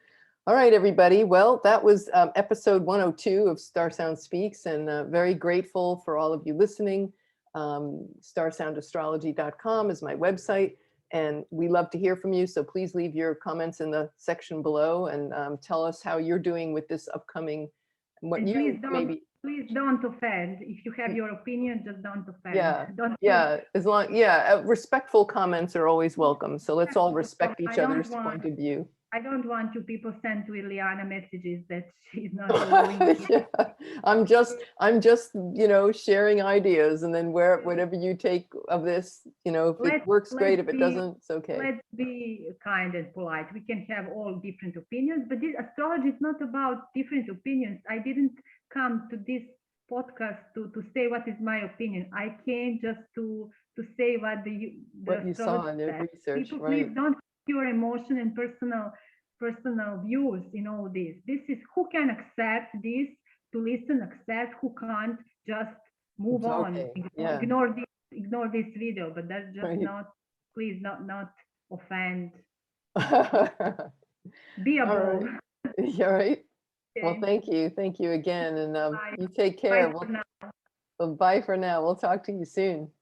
all right, everybody. Well, that was episode 102 of StarSound Speaks, and very grateful for all of you listening. StarSoundAstrology.com is my website, and we love to hear from you. So please leave your comments in the section below and tell us how you're doing with this upcoming, what And you maybe. Please don't offend. If you have your opinion, just don't offend. Respectful comments are always welcome. So let's all respect each other's point of view. I don't want you people send to Ileana messages that she's not allowing. Yeah, I'm just sharing ideas, and then whatever you take of this, if it works, great. If it doesn't, it's okay. Let's be kind and polite. We can have all different opinions, but this astrology is not about different opinions. I didn't come to this podcast to say what is my opinion. I came just to say what you saw in the research. People, right. Please don't your emotion and personal views in all this. This is who can accept this to listen, accept, who can't just move on. Ignore this video, but that's just not, please not offend. Be a bull. Yeah, right. Okay. Well, thank you again, and you take care. Bye for now. Bye for now. We'll talk to you soon.